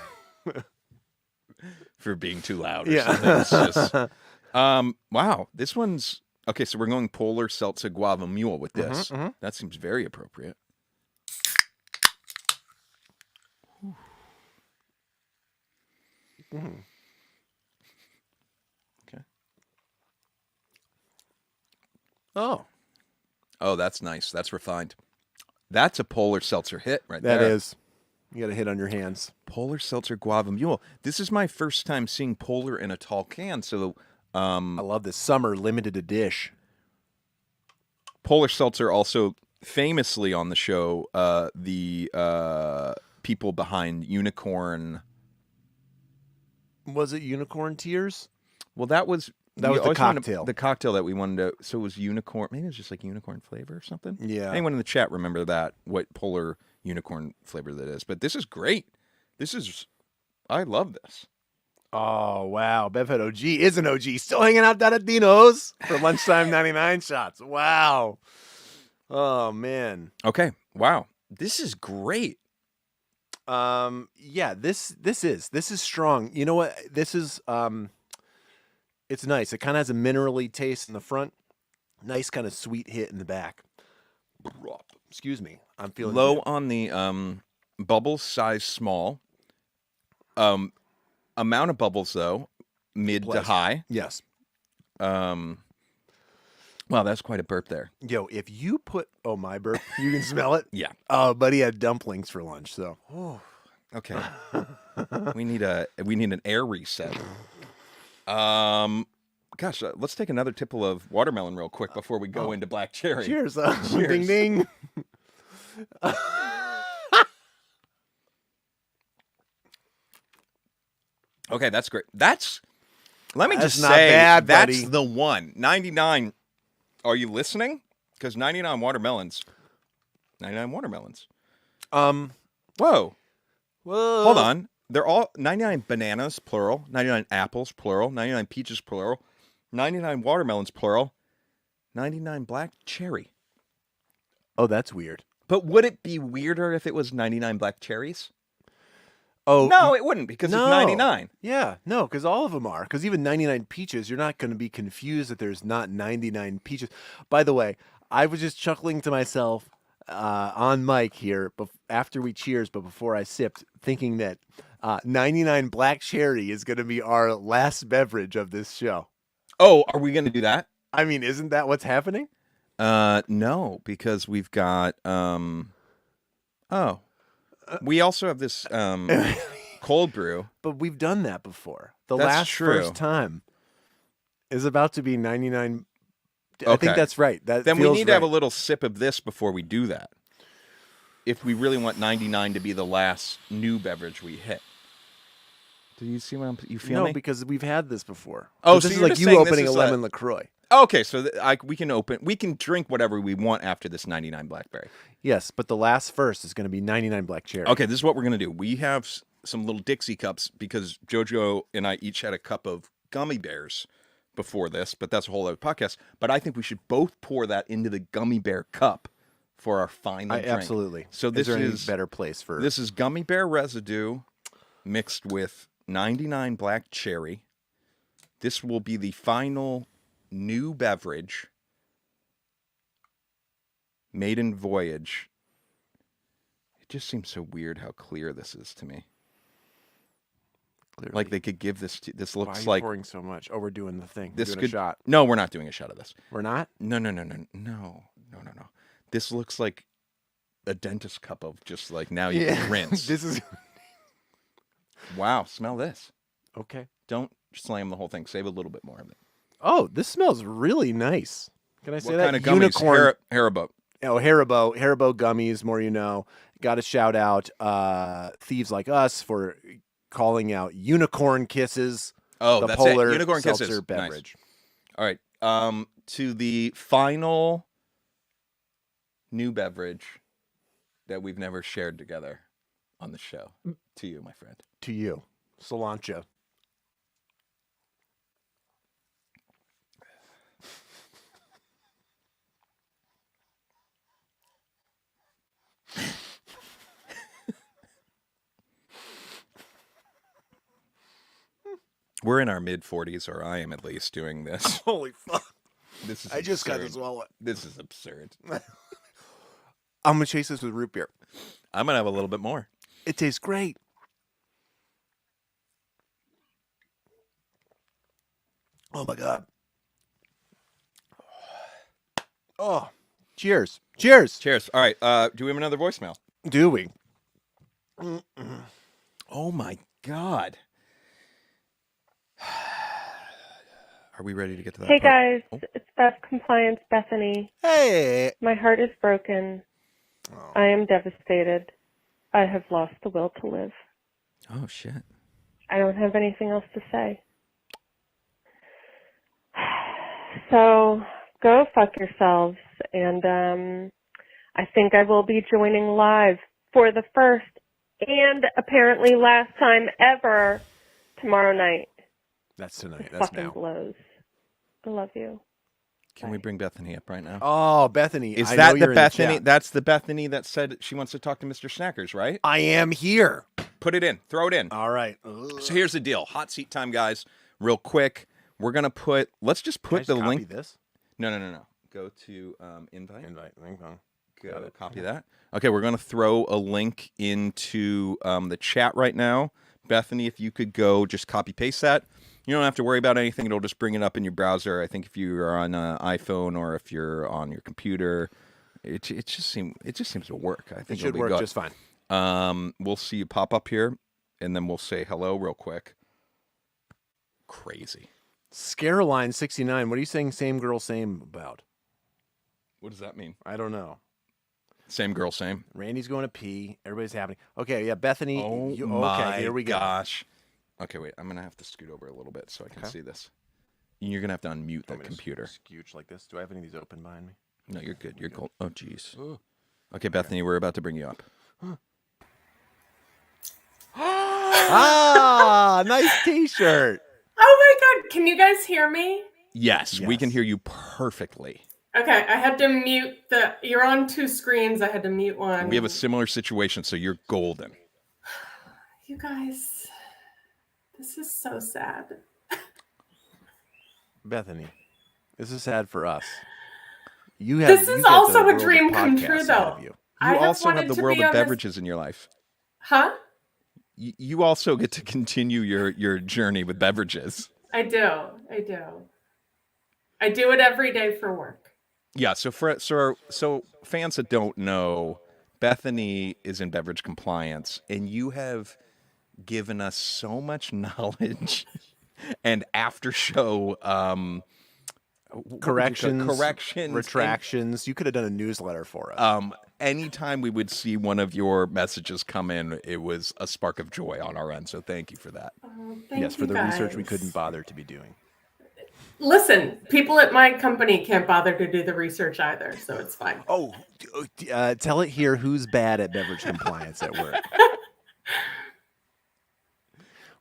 For being too loud or Yeah. something. It's just, wow, this one's okay. So we're going Polar Seltzer Guava Mule with this. That seems very appropriate. Okay. Oh. Oh, that's nice. That's refined. That's a Polar Seltzer hit right That there. is. You got a hit on your hands. Polar Seltzer Guava Mule. This is my first time seeing Polar in a tall can, so I love this summer limited to dish. Polar Seltzer also famously on the show, the people behind Unicorn. Was it Unicorn Tears? Well, that was the always wanted cocktail. the cocktail that we wanted to. So it was unicorn. Maybe it was just like unicorn flavor or something. Yeah. Anyone in the chat remember that? What Polar unicorn flavor that is? But this is great. I love this. Oh, wow. Bevhead OG is an OG. Still hanging out down at Dino's for lunchtime 99 shots. Wow. Oh, man. Okay. Wow. This is great. Yeah, this is strong. You know what? This is it's nice. It kind of has a minerally taste in the front. Nice kind of sweet hit in the back. Excuse me. I'm feeling Low good. on the bubbles, size small. Amount of bubbles though, mid to high. Yes. Wow, that's quite a burp there. Yo, if you put my burp, you can smell it. Yeah. Oh, buddy had dumplings for lunch, so. Okay. we need an air reset. Gosh, let's take another tipple of watermelon real quick before we go into black cherry. Cheers. Cheers. Ding ding. Okay, that's great. Let me That's just not say, bad, that's buddy. the one. 99. Are you listening? Because 99 watermelons. 99 watermelons. Whoa. Whoa. Hold on. They're all 99 bananas, plural. 99 apples, plural. 99 peaches, plural. 99 watermelons, plural. 99 black cherry. Oh, that's weird. But would it be weirder if it was 99 black cherries? Oh No, it wouldn't because no. it's 99. Yeah, no, because all of them are. Because even 99 peaches, you're not going to be confused that there's not 99 peaches. By the way, I was just chuckling to myself on mic here after we cheers, but before I sipped, thinking that 99 black cherry is going to be our last beverage of this show. Oh, are we going to do that? I mean, isn't that what's happening? No, because we've got we also have this cold brew. But we've done that before. The That's last true. first time is about to be 99. I Okay. think that's right. That Then we feels need to have a right. little sip of this before we do that. If we really want 99 to be the last new beverage we hit. Do you see what you feel No, me? because we've had this before. Oh, But so this is you're like just you saying this opening a is lemon LaCroix. Okay, so we can drink whatever we want after this 99 blackberry. Yes, but the last first is going to be 99 black cherry. Okay, this is what we're going to do. We have some little Dixie cups because JoJo and I each had a cup of gummy bears before this, but that's a whole other podcast. But I think we should both pour that into the gummy bear cup for our final drink. Absolutely. So this is there any is better place for This is gummy bear residue mixed with 99 black cherry. This will be the final new beverage. Maiden Voyage. It just seems so weird how clear this is to me. Clearly. Like they could give this. This Why are looks you like pouring so much? Oh, we're doing the thing. this We're doing could. a shot. No, we're not doing a shot of this. We're not? No. This looks like a dentist cup of just like now you can rinse. This is Wow, smell this. okay. Don't slam the whole thing. Save a little bit more of it. Oh, this smells really nice. Can I say What that? kind of gummies? Unicorn. Haribo. Oh, Haribo gummies, more you know. Got to shout out Thieves Like Us for calling out Unicorn Kisses. Oh, the that's Polar it. Unicorn seltzer Kisses. beverage. Nice. All right. To the final new beverage that we've never shared together on the show. To you, my friend. To you, cilantro. We're in our mid-40s, or I am at least doing this. Holy fuck. This is I just got to absurd. swallow it. This is absurd. I'm going to chase this with root beer. I'm going to have a little bit more. It tastes great. Oh, my God. Oh, Cheers. Cheers. Cheers. All right. Do we have another voicemail? Do we? Oh my God. Are we ready to get to that? Hey part? guys, it's Beth Compliance Bethany. Hey. My heart is broken. Oh. I am devastated. I have lost the will to live. Oh shit. I don't have anything else to say. So go fuck yourselves, and I think I will be joining live for the first and apparently last time ever tomorrow night. That's tonight. This That's fucking now. blows. I love you. Can we bring Bethany up right now? Oh, Bethany. Is I that know the you're in Bethany? chat. That's the Bethany that said she wants to talk to Mr. Snackers, right? I am here. Put it in. Throw it in. All right. So here's the deal. Hot seat time, guys. Real quick. We're going to put, let's just put the copy link. this? No. Go to invite. Invite. Go copy that. Okay, we're going to throw a link into the chat right now. Bethany, if you could go just copy paste that. You don't have to worry about anything. It'll just bring it up in your browser. I think if you're on an iPhone or if you're on your computer, it just seems to work. I think It should work just fine. We'll see you pop up here, and then we'll say hello real quick. Crazy. Scareline 69. What are you saying? Same girl, same about? What does that mean? I don't know. Same girl, same. Randy's going to pee. Everybody's happening. Okay, yeah, Bethany. Oh okay, my here we go. gosh. Okay, wait. I'm gonna have to scoot over a little bit so I can see this. You're gonna have to unmute that computer. Scooch like this. Do I have any of these open behind me? No, you're good. You're cool. Oh, jeez. Okay, Bethany, we're about to bring you up. Ah, nice T-shirt. Oh my God, can you guys hear me? Yes, we can hear you perfectly. Okay, I had to mute you're on two screens, I had to mute one. We have a similar situation, so you're golden. You guys, this is so sad. Bethany, this is sad for us. You This is also a dream come true, though. You I also have wanted the to world be of on this- beverages in your life. Huh? You also get to continue your journey with beverages. I do. I do it every day for work. Yeah, so fans that don't know, Bethany is in beverage compliance, and you have given us so much knowledge and after show corrections, retractions. You could have done a newsletter for us. Anytime we would see one of your messages come in, it was a spark of joy on our end. So thank you for that. Yes, for the research we couldn't bother to be doing. Listen, people at my company can't bother to do the research either, so it's fine. Oh, tell it here who's bad at beverage compliance at work.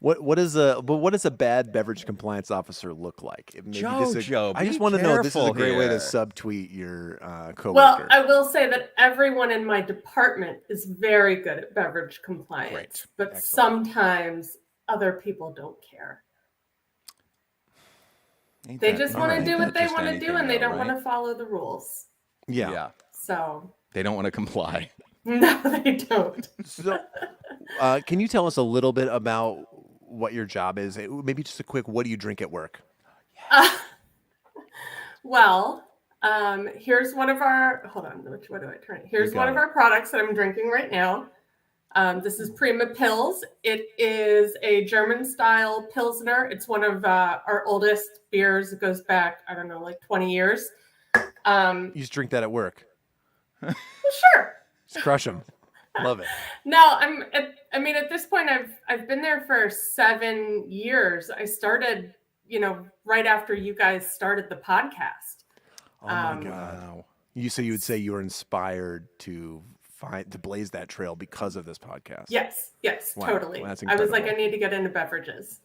What does a bad beverage compliance officer look like? Jojo, I just be want to know. This is a great way to here. subtweet your coworker. Well, I will say that everyone in my department is very good at beverage compliance, Great. but sometimes other people don't care. They just want to do what they want to do, and they don't want to follow the rules. Yeah. So they don't want to comply. No, they don't. So, can you tell us a little bit about what your job is? Maybe just a quick, what do you drink at work? Well, here's one of our, hold on, what do I turn? Here's one of our products that I'm drinking right now. This is Prima Pils. It is a German style Pilsner. It's one of our oldest beers. It goes back, I don't know, like 20 years. You just drink that at work. Well, sure. Just crush them. Love it. No, at this point, I've been there for 7 years. I started, right after you guys started the podcast. Oh my God! You would say you were inspired to blaze that trail because of this podcast. Yes, Wow. totally. Well, that's I was like, incredible. I need to get into beverages.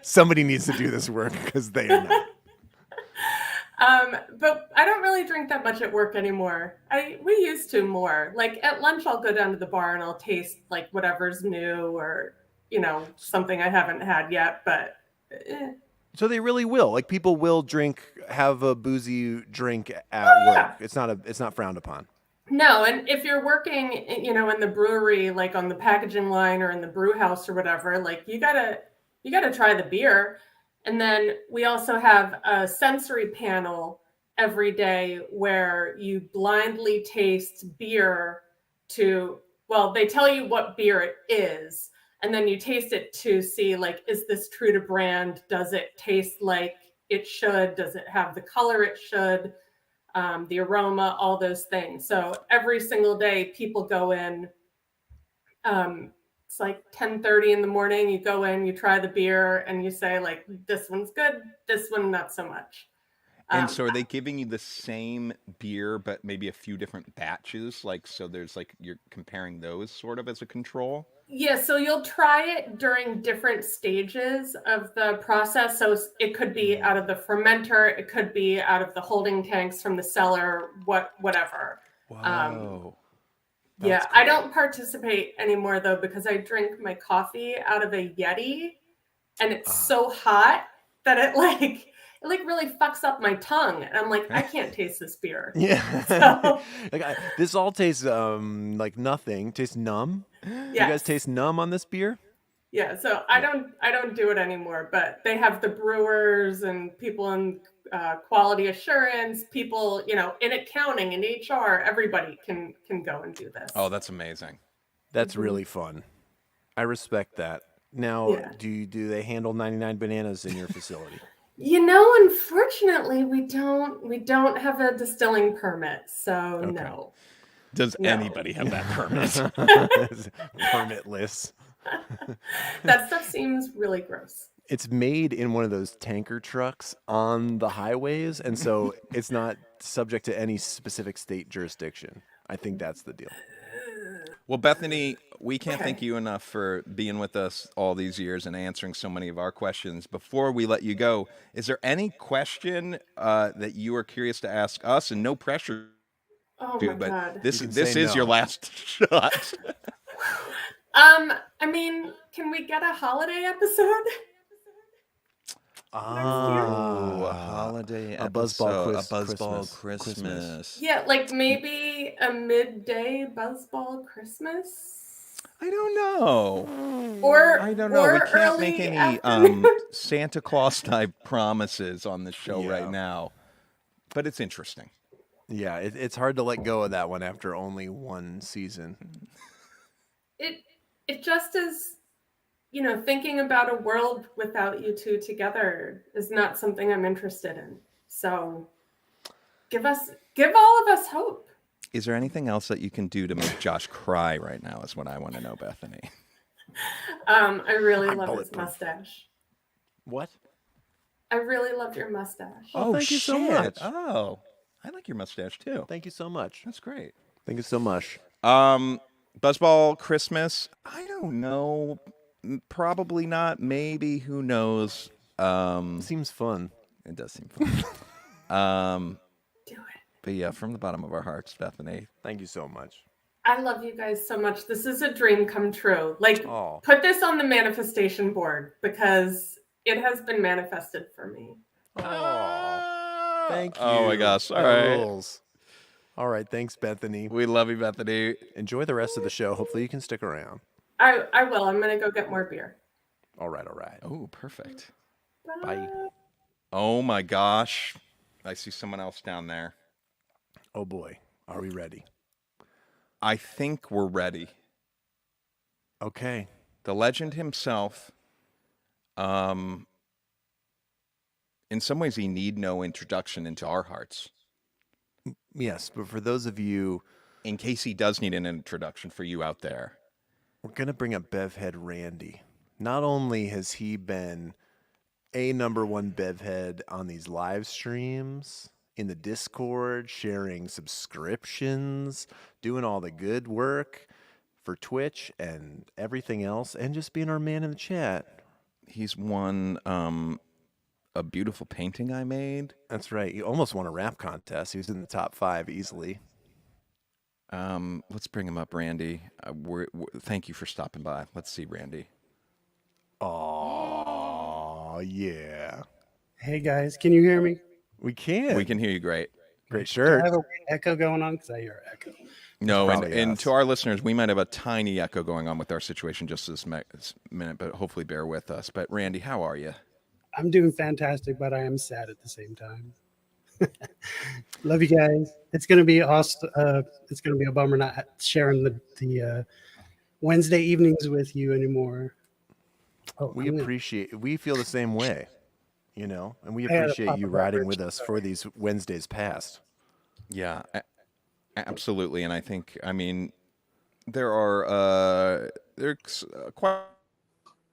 Somebody needs to do this work because they are not. But I don't really drink that much at work anymore. We used to more. Like at lunch, I'll go down to the bar and I'll taste like whatever's new or, something I haven't had yet, but So they really will. Like people will have a boozy drink at work. It's not frowned upon. No. And if you're working, in the brewery, like on the packaging line or in the brew house or whatever, like you gotta try the beer. And then we also have a sensory panel every day where you blindly taste beer well, they tell you what beer it is, and then you taste it to see, like, is this true to brand? Does it taste like it should? Does it have the color it should? The aroma, all those things. So every single day people go in, it's like 10:30 in the morning, you go in, you try the beer, and you say, like, this one's good, this one not so much. And so are they giving you the same beer, but maybe a few different batches? Like, so there's like, you're comparing those sort of as a control? Yeah, so you'll try it during different stages of the process. So it could be out of the fermenter, it could be out of the holding tanks from the cellar, whatever. Whoa. Yeah, cool. I don't participate anymore though, because I drink my coffee out of a Yeti, and it's so hot that it really fucks up my tongue, and I'm like, I can't taste this beer. Yeah. So, this all tastes like nothing. Tastes numb. yes. You guys taste numb on this beer? Yeah. So I don't do it anymore. But they have the brewers and people in quality assurance, people in accounting and HR. Everybody can go and do this. Oh, that's amazing. That's really fun. I respect that. Now, do they handle 99 bananas in your facility? Unfortunately, we don't have a distilling permit, so no. Does anybody have that permit? Permitless. That stuff seems really gross. It's made in one of those tanker trucks on the highways, and so it's not subject to any specific state jurisdiction. I think that's the deal. Well, Bethany, we can't thank you enough for being with us all these years and answering so many of our questions. Before we let you go, is there any question that you are curious to ask us? And no pressure, my but God. this is your last shot. I mean, can we get a holiday episode? A holiday episode, a buzzball Christmas. Yeah, like maybe a midday buzzball Christmas. I don't know. Or I don't know. Or we can't make any Santa Claus type promises on the show right now, but it's interesting. Yeah, it's hard to let go of that one after only one season. It just is. Thinking about a world without you two together is not something I'm interested in. So give all of us hope. Is there anything else that you can do to make Josh cry right now is what I want to know, Bethany. I really love his mustache. What? I really love your mustache. Oh, thank you so much. Oh, I like your mustache too. Thank you so much. That's great. Thank you so much. Buzzball Christmas. I don't know. Probably not. Maybe. Who knows? Seems fun. It does seem fun. Do it. But yeah, from the bottom of our hearts, Bethany. Thank you so much. I love you guys so much. This is a dream come true. Put this on the manifestation board because it has been manifested for me. Oh, thank you. Oh my gosh. All that right. rules. All right. Thanks, Bethany. We love you, Bethany. Enjoy the rest of the show. Hopefully you can stick around. I will. I'm going to go get more beer. All right. Oh, perfect. Bye. Oh my gosh. I see someone else down there. Oh boy. Are we ready? I think we're ready. Okay. The legend himself, in some ways he need no introduction into our hearts. Yes, but for those of you... In case he does need an introduction for you out there. We're going to bring up Bevhead Randy. Not only has he been a #1 Bevhead on these live streams, in the Discord, sharing subscriptions, doing all the good work for Twitch and everything else, and just being our man in the chat. He's won a beautiful painting I made. That's right. He almost won a rap contest. He was in the top 5 easily. Let's bring him up, Randy. Thank you for stopping by. Let's see, Randy. Oh, yeah. Hey, guys. Can you hear me? We can. We can hear you great. Great shirt. Do I have a weird echo going on? Because I hear an echo. No, and to our listeners, we might have a tiny echo going on with our situation just this minute, but hopefully bear with us. But Randy, how are you? I'm doing fantastic, but I am sad at the same time. Love you guys. It's gonna be awesome. It's gonna be a bummer not sharing the Wednesday evenings with you anymore. Oh, We feel the same way, and we I had a appreciate pop you of riding beverage, with us for these Wednesdays past. Yeah, absolutely. And I think, I mean, there's quite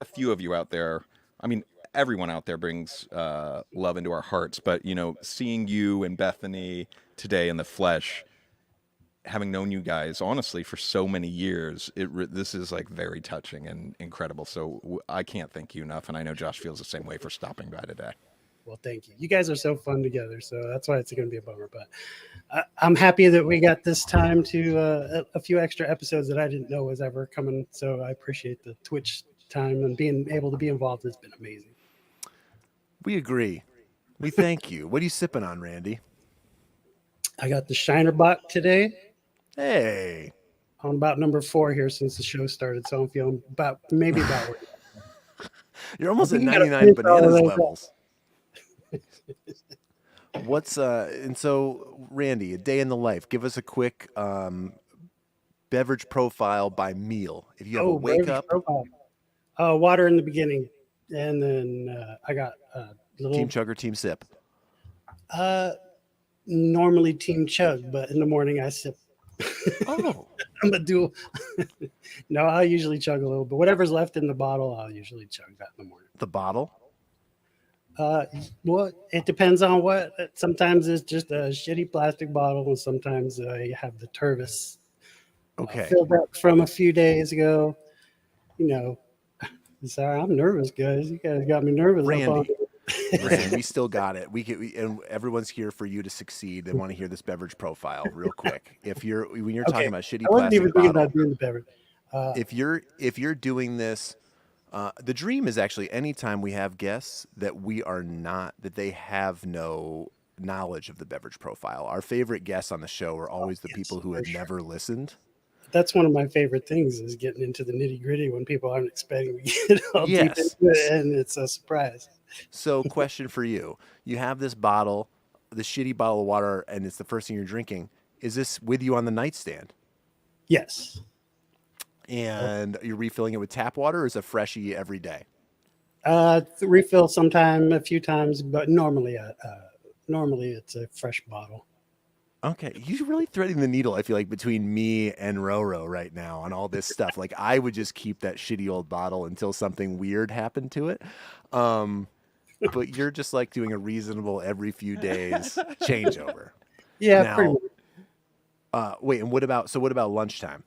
a few of you out there. I mean, everyone out there brings love into our hearts, but seeing you and Bethany today in the flesh, having known you guys honestly for so many years, this is like very touching and incredible. So I can't thank you enough, and I know Josh feels the same way for stopping by today. Well, thank you. You guys are so fun together, so that's why it's going to be a bummer. But I'm happy that we got this time to a few extra episodes that I didn't know was ever coming. So I appreciate the Twitch time and being able to be involved. It's been amazing. We agree. We thank you. What are you sipping on, Randy? I got the Shiner Bock today. Hey. On about number 4 here since the show started, so I'm feeling about where you're almost at 99 bananas levels. And so Randy, a day in the life. Give us a quick beverage profile by meal. If you have a wake up, water in the beginning, and then I got little team chug or team sip. Normally team chug, but in the morning I sip. Oh, I'm a dual. No, I usually chug a little, but whatever's left in the bottle, I'll usually chug that in the morning. The bottle? Well, it depends on what. Sometimes it's just a shitty plastic bottle, and sometimes I have the Tervis. Okay. Filled up from a few days ago. Sorry, I'm nervous, guys. You guys got me nervous. Randy, we still got it. And everyone's here for you to succeed. They want to hear this beverage profile real quick. When you're talking about shitty plastic bottle, about doing the beverage. If you're doing this, the dream is actually anytime we have guests that they have no knowledge of the beverage profile. Our favorite guests on the show are always the people who have never listened. That's one of my favorite things is getting into the nitty gritty when people aren't expecting to get all deep into it, and it's a surprise. So, question for you: you have this bottle, the shitty bottle of water, and it's the first thing you're drinking. Is this with you on the nightstand? Yes. And you're refilling it with tap water, or is it freshie every day? Refill sometime, a few times, but normally it's a fresh bottle. Okay, you're really threading the needle, I feel like, between me and Roro right now on all this stuff. Like, I would just keep that shitty old bottle until something weird happened to it. But you're just like doing a reasonable every few days changeover. Yeah, now, pretty much. Wait, and what about lunchtime?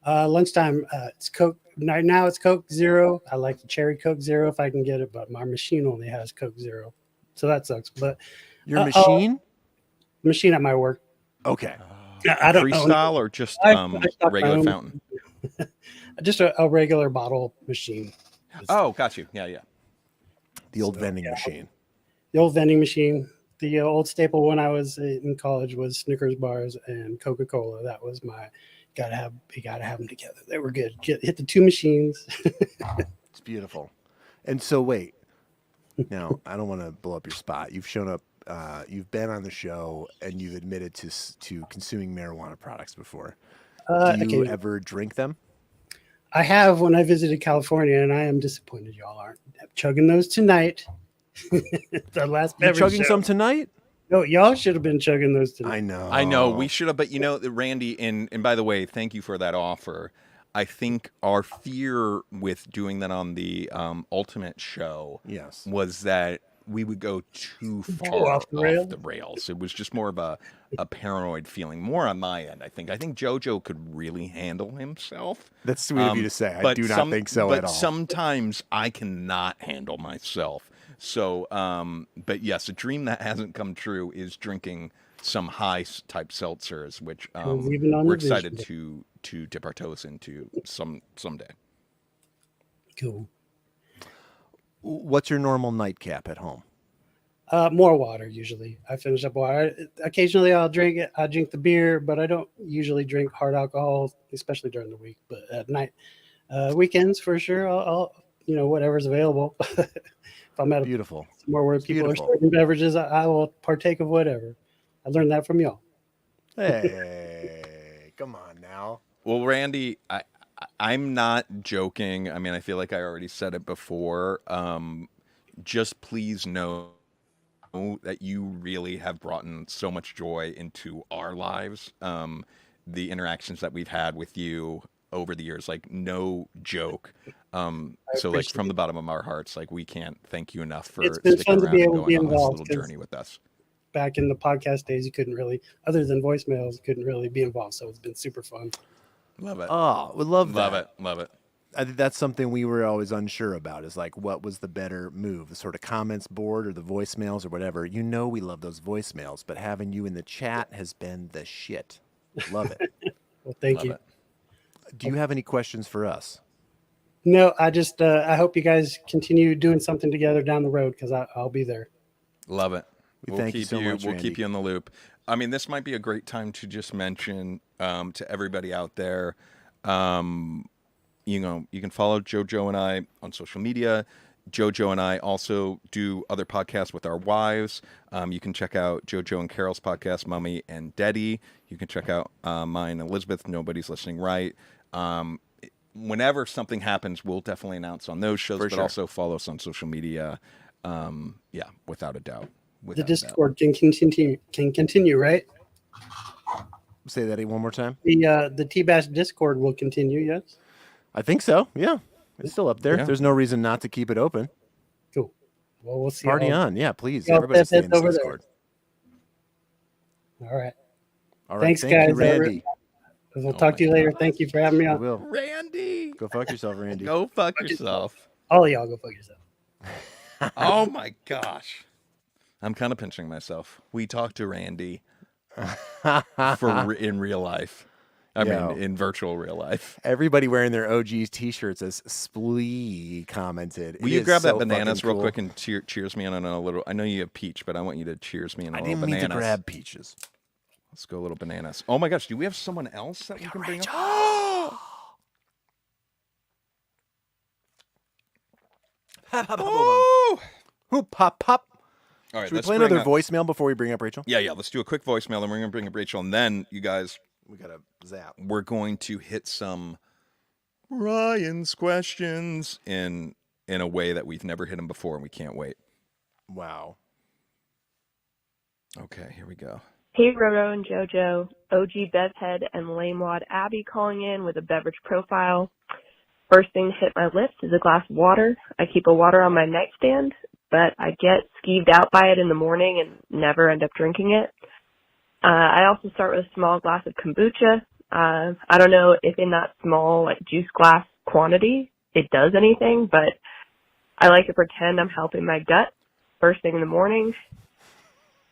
Lunchtime, it's Coke. Now it's Coke Zero. I like the cherry Coke Zero if I can get it, but my machine only has Coke Zero. So that sucks. But your machine? Machine at my work. Okay. I don't freestyle or just regular fountain? Just a regular bottle machine. Oh, got you. Yeah. The old vending machine. The old vending machine. The old staple when I was in college was Snickers bars and Coca-Cola. That was my you gotta have them together. They were good. Hit the two machines. It's beautiful. And so wait. Now, I don't want to blow up your spot. You've shown up. You've been on the show and you've admitted to consuming marijuana products before. Do you ever drink them? I have when I visited California, and I am disappointed y'all aren't chugging those tonight. The last You're chugging some tonight? No, y'all should have been chugging those tonight. I know. We should have, but Randy, and by the way, thank you for that offer. I think our fear with doing that on the Ultimate show was that we would go too far off the rails. It was just more of a paranoid feeling, more on my end, I think. I think JoJo could really handle himself. That's sweet of you to say. I do not think so at all. But sometimes I cannot handle myself. So, but yes, a dream that hasn't come true is drinking some high-type seltzers, which we're excited to dip our toes into someday. Cool. What's your normal nightcap at home? More water usually. I finish up water. Occasionally I'll drink it. I drink the beer, but I don't usually drink hard alcohol, especially during the week. But at night, weekends for sure, I'll whatever's available. If I'm at Beautiful. somewhere where people are serving beverages, I will partake of whatever. I learned that from y'all. Hey, come on now. Well, Randy, I'm not joking. I mean, I feel like I already said it before. Just please know that you really have brought in so much joy into our lives. The interactions that we've had with you over the years, like no joke. So like from the bottom of our hearts, like we can't thank you enough for sticking around and going on this little journey with us. Back in the podcast days, you couldn't really, other than voicemails, couldn't really be involved. So it's been super fun. Love it. Oh, we love that. Love it. I think that's something we were always unsure about, is like, what was the better move, the sort of comments board or the voicemails or whatever. We love those voicemails, but having you in the chat has been the shit. Love it. Well, thank you. Do you have any questions for us? No, I just, I hope you guys continue doing something together down the road, because I'll be there. Love it. Thank you so much, We'll Randy. keep you in the loop. I mean, this might be a great time to just mention to everybody out there, you can follow JoJo and I on social media. JoJo and I also do other podcasts with our wives. You can check out JoJo and Carol's podcast, Mummy and Daddy. You can check out mine, Elizabeth, Nobody's Listening Right. Whenever something happens, we'll definitely announce on those shows, but also follow us on social media. Yeah, without a doubt. The Discord can continue, right? Say that one more time. The TBASH Discord will continue, yes? I think so. Yeah, it's still up there. Yeah. There's no reason not to keep it open. Cool. Well, we'll see. Party on. Yeah, please. Y'all Everybody stay in the over Discord. All right. All right. Thanks, Thank guys. you, Randy. We'll talk to you later. Thank you for having me on. Will. Randy! Go fuck yourself, Randy. Go fuck yourself. All of y'all go fuck yourself. Oh, my gosh. I'm kind of pinching myself. We talked to Randy in real life. I mean, in virtual real life. Everybody wearing their OG T-shirts, as Splee commented. Will you grab that bananas real quick and cheers me in on a little? I know you have peach, but I want you to cheers me in on a little bananas. I didn't mean to grab peaches. Let's go a little bananas. Oh my gosh, do we have someone else that we can bring up? Oh! Pop, pop. All right, Should we play another voicemail before we bring up Rachel? Yeah. Let's do a quick voicemail, and we're going to bring up Rachel. And then, you guys, we got to zap. We're going to hit some Ryan's questions in a way that we've never hit them before, and we can't wait. Wow. Okay, here we go. Hey, Roro and JoJo, OG Bevhead and Lamewad Abby calling in with a beverage profile. First thing to hit my lips is a glass of water. I keep a water on my nightstand, but I get skeeved out by it in the morning and never end up drinking it. I also start with a small glass of kombucha. I don't know if in that small juice glass quantity it does anything, but I like to pretend I'm helping my gut first thing in the morning.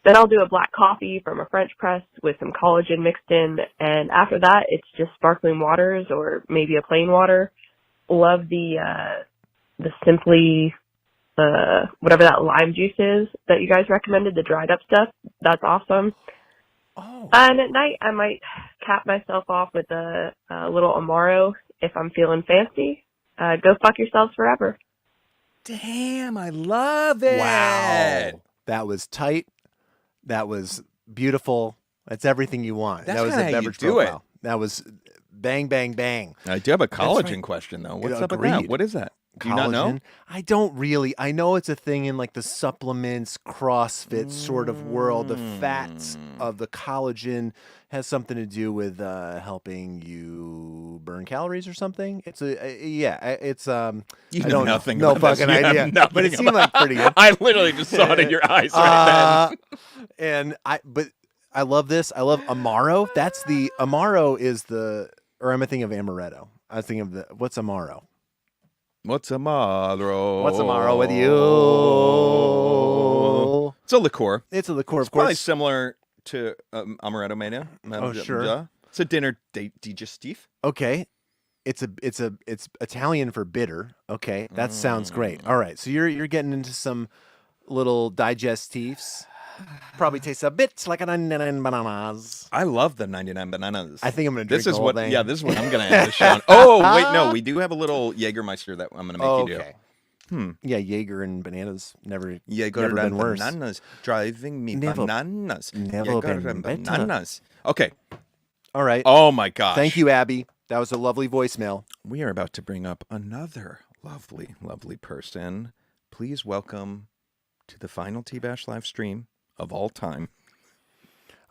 Then I'll do a black coffee from a French press with some collagen mixed in, and after that it's just sparkling waters or maybe a plain water. Love the Simply whatever that lime juice is that you guys recommended, the dried up stuff. That's awesome. Oh. And at night I might cap myself off with a little Amaro if I'm feeling fancy. Go fuck yourselves forever. Damn, I love it. Wow. That was tight. That was beautiful. That's everything you want. That's that was how a beverage you do profile. That was bang, bang, bang. I do have a collagen question, though. What's up with that? What is that? Do you not know? I don't really. I know it's a thing in the supplements, CrossFit sort of world. The fats of the collagen has something to do with helping you burn calories or something. It's it's You I know don't nothing. No about fucking this. You have idea. nothing But it seemed about- like pretty good. I literally just saw it in your eyes right then. But I love this. I love Amaro. That's the Amaro is the, or am I thinking of amaretto? I was thinking of the, what's Amaro? What's Amaro? What's Amaro with you? It's a liqueur. It's a liqueur, It's of course. probably similar to Amaretto Mania. Oh, sure. It's a dinner digestif. Okay. It's Italian for bitter. Okay. That sounds great. All right. So you're getting into some little digestifs. Probably tastes a bit like a 99 bananas. I love the 99 bananas. I think I'm going to drink this is the whole thing. Yeah, this is what I'm going to add this on. Oh, wait, no. We do have a little Jägermeister that I'm going to make you do. Yeah, Jaeger and bananas never Jaeger been and worse. bananas driving me Never- bananas. never Jaeger been and better. bananas. Okay. All right. Oh my gosh. Thank you, Abby. That was a lovely voicemail. We are about to bring up another lovely, lovely person. Please welcome to the final TBASH live stream of all time.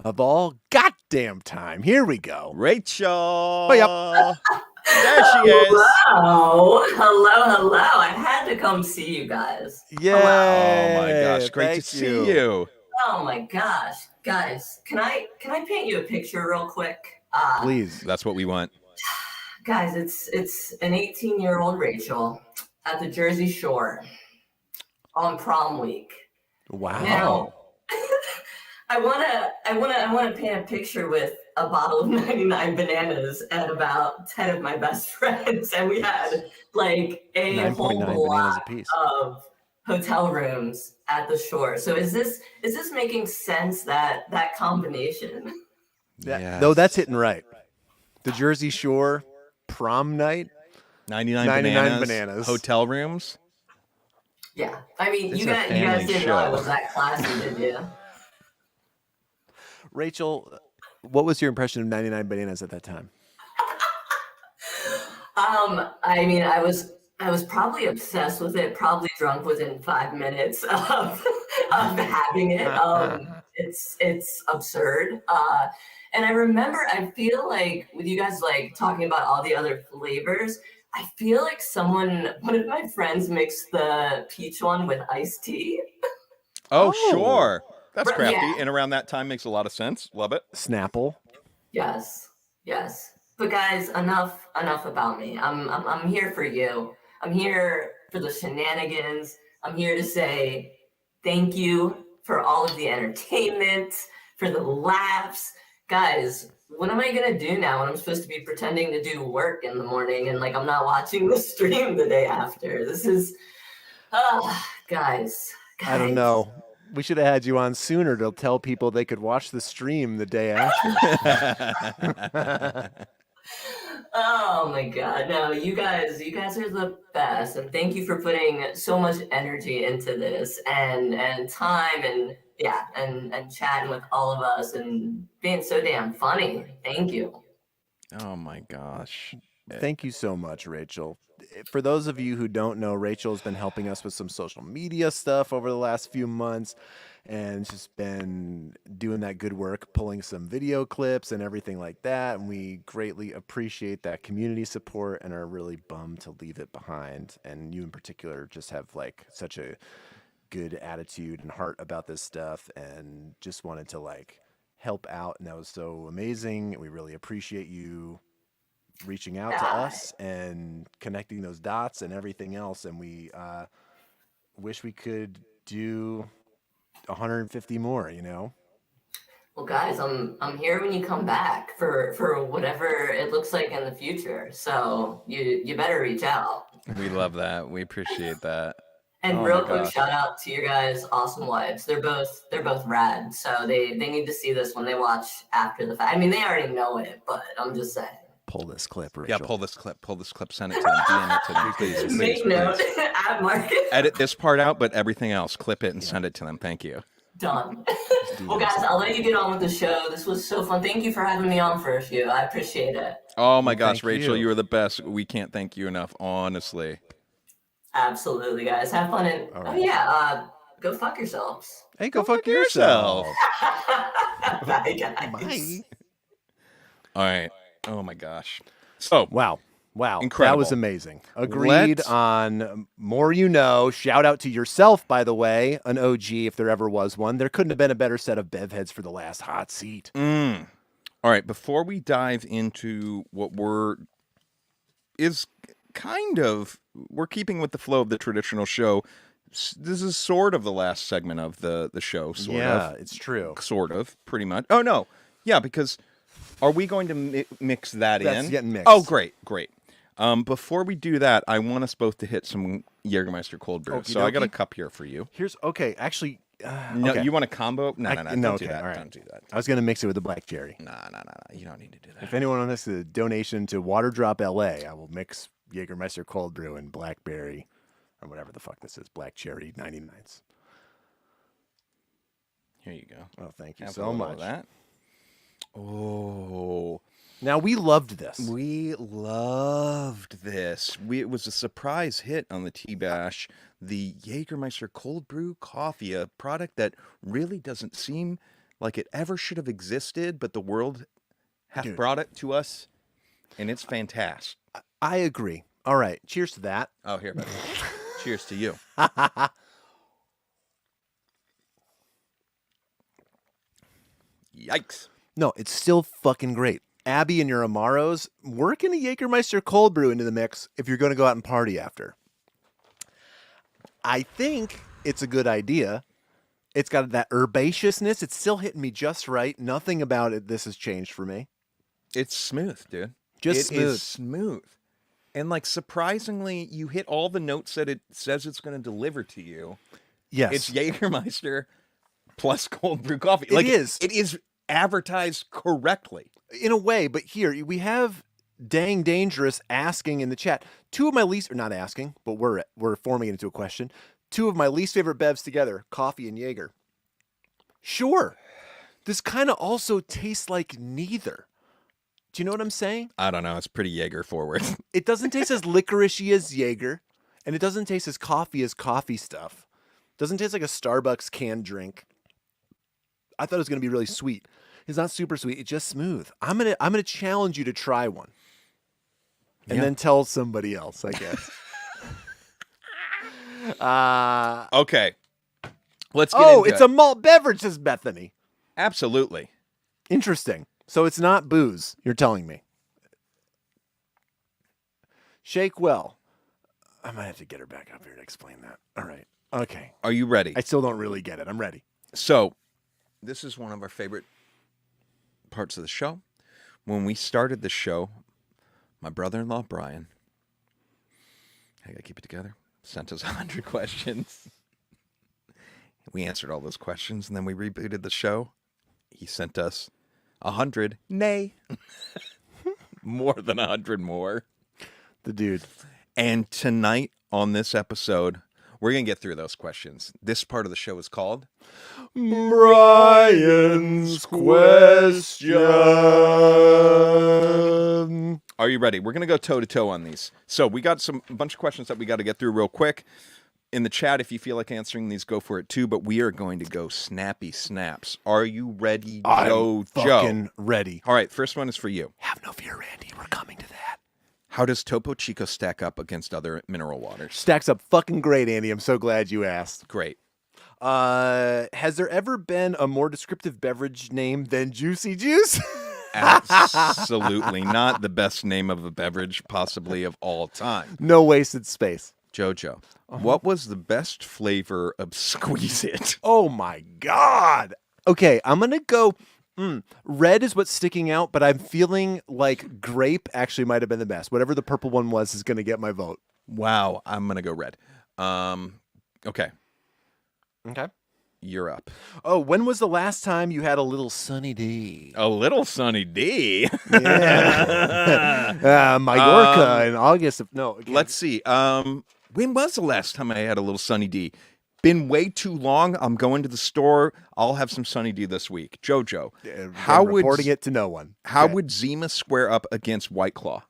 Of all goddamn time. Here we go. Rachel. Oh, yep. There she is. Wow. Hello. I had to come see you guys. Yay. Oh my gosh. Great to Thank see you. you. Oh my gosh. Guys, can I paint you a picture real quick? Please. That's what we want. Guys, it's an 18-year-old Rachel at the Jersey Shore on prom week. Wow. Now, I wanna paint a picture with a bottle of 99 bananas and about 10 of my best friends, and we had like a 9.9 whole bananas block apiece. of hotel rooms at the shore. So is this making sense, that combination? Yeah. No, that's hitting right. The Jersey Shore prom night. 99 bananas. Hotel rooms. Yeah. I mean, It's you a guys family didn't know I show. was that classy, did you? Rachel, what was your impression of 99 bananas at that time? I mean, I was probably obsessed with it, probably drunk within 5 minutes of having it. It's absurd. And I remember, I feel like with you guys like talking about all the other flavors, I feel like one of my friends mixed the peach one with iced tea. Oh, sure. That's Right, crafty. yeah. And around that time makes a lot of sense. Love it. Snapple. Yes. But guys, enough about me. I'm here for you. I'm here for the shenanigans. I'm here to say thank you for all of the entertainment, for the laughs. Guys, what am I gonna do now when I'm supposed to be pretending to do work in the morning and like I'm not watching the stream the day after? This is guys. I don't know. We should have had you on sooner to tell people they could watch the stream the day after. Oh my God. No, you guys are the best. And thank you for putting so much energy into this and time and chatting with all of us and being so damn funny. Thank you. Oh my gosh. Thank you so much, Rachel. For those of you who don't know, Rachel has been helping us with some social media stuff over the last few months and just been doing that good work, pulling some video clips and everything like that. And we greatly appreciate that community support and are really bummed to leave it behind. And you in particular just have like such a good attitude and heart about this stuff and just wanted to like help out. And that was so amazing. We really appreciate you reaching out to us and connecting those dots and everything else. And we wish we could do 150 more, you know? Well, guys, I'm here when you come back for whatever it looks like in the future. So you better reach out. We love that. We appreciate that. And Oh real my quick gosh. shout out to your guys' awesome wives. They're both rad. So they need to see this when they watch after the fact. I mean, they already know it, but I'm just saying. Pull this clip, Yeah, Rachel. pull this clip, send it to them, DM it to them, please. Make note at Market. Edit this part out, but everything else, clip it and send it to them. Thank you. Done. Well, guys, I'll let you get on with the show. This was so fun. Thank you for having me on for a few. I appreciate it. Oh my gosh, thank Rachel, you. you are the best. We can't thank you enough, honestly. Absolutely, guys. Have fun. And oh yeah, go fuck yourselves. Hey, go fuck yourself. Bye, guys. Bye. All right. Oh my gosh. So, Wow. Incredible. That was amazing. Agreed on more you know. Shout out to yourself, by the way, an OG if there ever was one. There couldn't have been a better set of bev heads for the last hot seat. all right, before we dive into what we're keeping with the flow of the traditional show. This is sort of the last segment of the show, sort of. Yeah, it's true. Sort of, pretty much. Oh, no. Yeah, because are we going to mix that That's in? getting mixed. Oh, great. Before we do that, I want us both to hit some Jägermeister cold brew. So I got a cup here for you. Okay, actually. No, okay. you want a combo? No, don't do that. all right. Don't do that. I was going to mix it with the black cherry. No. You don't need to do that. If anyone wants a donation to Water Drop LA, I will mix Jägermeister cold brew and blackberry or whatever the fuck this is. Black cherry 99s. Here you go. Oh, thank you Have a so little much. of that. Oh. Now, we loved this. We loved this. It was a surprise hit on the TBASH. The Jägermeister Cold Brew Coffee, a product that really doesn't seem like it ever should have existed, but the world hath brought it to us, and it's fantastic. I agree. All right. Cheers to that. Oh, here, buddy. Cheers to you. Yikes. No, it's still fucking great. Abby and your Amaros, working a Jägermeister cold brew into the mix if you're going to go out and party after. I think it's a good idea. It's got that herbaceousness. It's still hitting me just right. Nothing about it this has changed for me. It's smooth, dude. Just smooth. It is smooth. And like surprisingly, you hit all the notes that it says it's going to deliver to you. Yes. It's Jägermeister plus cold brew coffee. It is. It is advertised correctly. In a way, but here we have Dang Dangerous asking in the chat. Two of my least, or not asking, but we're forming it into a question. Two of my least favorite bevs together, coffee and Jaeger. Sure. This kind of also tastes like neither. Do you know what I'm saying? I don't know. It's pretty Jaeger forward. It doesn't taste as licoricey as Jaeger, and it doesn't taste as coffee stuff. It doesn't taste like a Starbucks canned drink. I thought it was going to be really sweet. It's not super sweet. It's just smooth. I'm gonna challenge you to try one, and then tell somebody else, I guess. Okay, let's get Oh, into it's a malt beverage, says Bethany. Absolutely. Interesting. So it's not booze, you're telling me. Shake well. I might have to get her back up here to explain that. All right. Okay. Are you ready? I still don't really get it. I'm ready. So, this is one of our favorite parts of the show. When we started the show, my brother-in-law, Brian, I gotta keep it together, sent us 100 questions. We answered all those questions, and then we rebooted the show. He sent us 100, nay, more than 100 more. The dude. And tonight on this episode, we're going to get through those questions. This part of the show is called Brian's Question. Are you ready? We're going to go toe-to-toe on these. So we got a bunch of questions that we got to get through real quick. In the chat, if you feel like answering these, go for it too. But we are going to go snappy snaps. Are you ready, Joe? Fucking ready. All right, first one is for you. Have no fear, Randy. We're coming to that. How does Topo Chico stack up against other mineral waters? Stacks up fucking great, Andy. I'm so glad you asked. Great. Has there ever been a more descriptive beverage name than Juicy Juice? Absolutely not the best name of a beverage possibly of all time. No wasted space. Jojo, what was the best flavor of Squeeze It? Oh my God. Okay, I'm going to go... red is what's sticking out, but I'm feeling like grape actually might have been the best. Whatever the purple one was is going to get my vote. Wow, I'm going to go red. Okay. Okay. You're up. Oh, when was the last time you had a little Sunny D? A little Sunny D? Yeah. Mallorca in August. Let's see. When was the last time I had a little Sunny D? Been way too long. I'm going to the store. I'll have some Sunny D this week. Jojo, how would reporting it to no one? How would Zima square up against White Claw?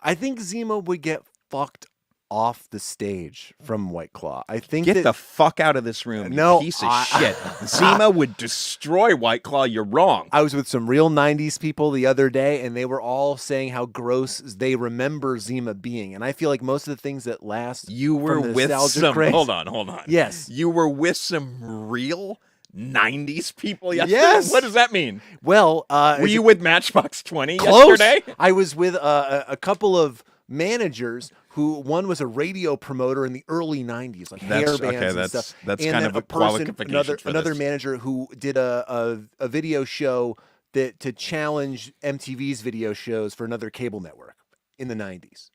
I think Zima would get fucked off the stage from White Claw. I think get the fuck out of this room, you piece of shit. Zima would destroy White Claw. You're wrong. I was with some real 90s people the other day, and they were all saying how gross they remember Zima being. And I feel like most of the things that last you were with some craze, hold on. Yes. You were with some real 90s people yesterday? Yes. What does that mean? Well, were you with Matchbox 20 close. yesterday? I was with a couple of managers who one was a radio promoter in the early 90s, like hair bands and stuff. That's and kind then of a qualification for another this. manager who did a video show that to challenge MTV's video shows for another cable network in the 90s.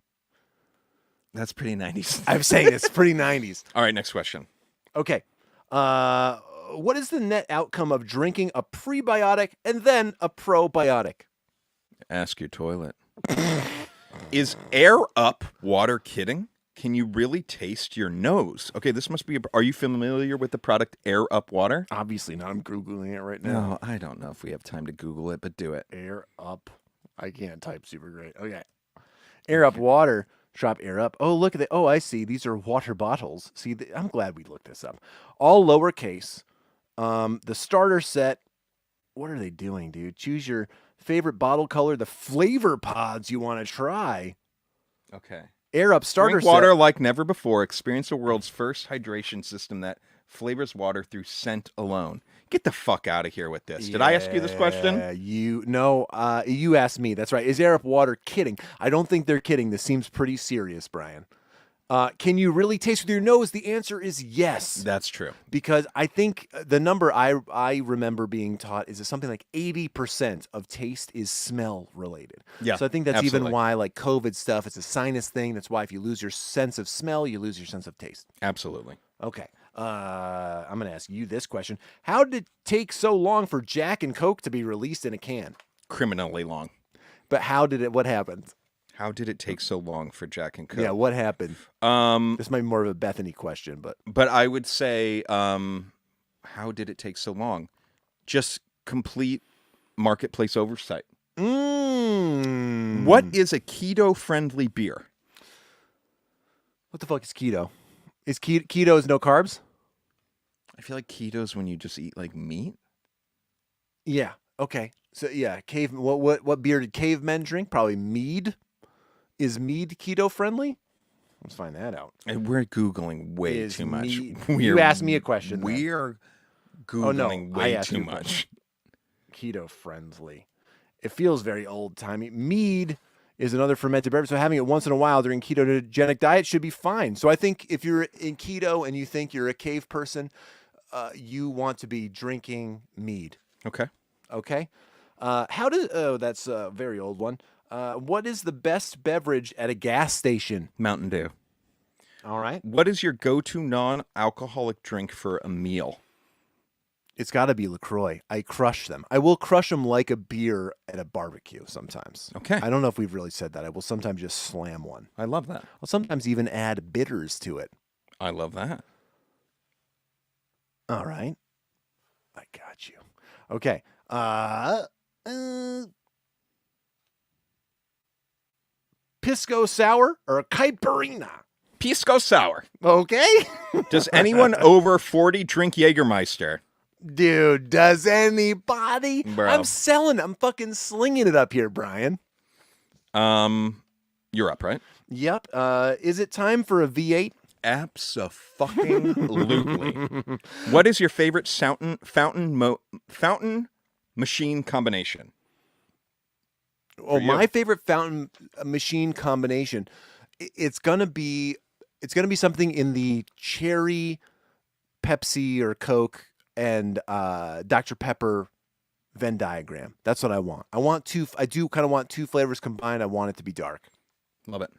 That's pretty 90s. I'm saying it's pretty 90s. All right, next question. Okay. What is the net outcome of drinking a prebiotic and then a probiotic? Ask your toilet. Is air up water kidding? Can you really taste your nose? Okay, this must be. Are you familiar with the product Air Up Water? Obviously not. I'm Googling it right now. No, I don't know if we have time to Google it, but do it. Air Up. I can't type super great. Okay. Air Up Water. Shop Air Up. Oh, look at it. Oh, I see. These are water bottles. See, I'm glad we looked this up. All lowercase. The starter set. What are they doing, dude? Choose your favorite bottle color. The flavor pods you want to try. Okay. Air Up starter Drink water set. like never before. Experience the world's first hydration system that flavors water through scent alone. Get the fuck out of here with this. Did I ask you this question? You asked me. That's right. Is Air Up Water kidding? I don't think they're kidding. This seems pretty serious, Brian. Can you really taste with your nose? The answer is yes. That's true. Because I think the number I remember being taught is that something like 80% of taste is smell related. Yeah, So I think that's absolutely. even why, like COVID stuff, it's a sinus thing. That's why if you lose your sense of smell, you lose your sense of taste. Absolutely. Okay. I'm going to ask you this question. How did it take so long for Jack and Coke to be released in a can? Criminally long. But what happened? How did it take so long for Jack and Coke? Yeah, what happened? This might be more of a Bethany question, but I would say, how did it take so long? Just complete marketplace oversight. What is a keto-friendly beer? What the fuck is keto? Is keto is no carbs? I feel like keto is when you just eat like meat. Yeah. Okay. So yeah, what beer did cavemen drink? Probably mead. Is mead keto friendly? Let's find that out. And we're Googling way too much. You asked me a question. We are Googling way too much. Keto friendly. It feels very old timey. Mead is another fermented beverage, so having it once in a while during ketogenic diet should be fine. So I think if you're in keto and you think you're a cave person, you want to be drinking mead. Okay. Okay. That's a very old one. What is the best beverage at a gas station? Mountain Dew. All right. What is your go-to non-alcoholic drink for a meal? It's got to be LaCroix. I crush them. I will crush them like a beer at a barbecue sometimes. Okay. I don't know if we've really said that. I will sometimes just slam one. I love that. I'll sometimes even add bitters to it. I love that. All right. I got you. Okay. Pisco Sour or a Caipirinha? Pisco Sour. Okay. Does anyone over 40 drink Jägermeister? Dude, does anybody? Bro. I'm fucking slinging it up here, Brian. You're up, right? Yep. Is it time for a V8? Abso-fucking-lutely. What is your favorite fountain machine combination? Oh, my favorite fountain machine combination. It's gonna be something in the cherry, Pepsi or Coke, and Dr. Pepper Venn diagram. That's what I want. I do kind of want two flavors combined. I want it to be dark. Love it.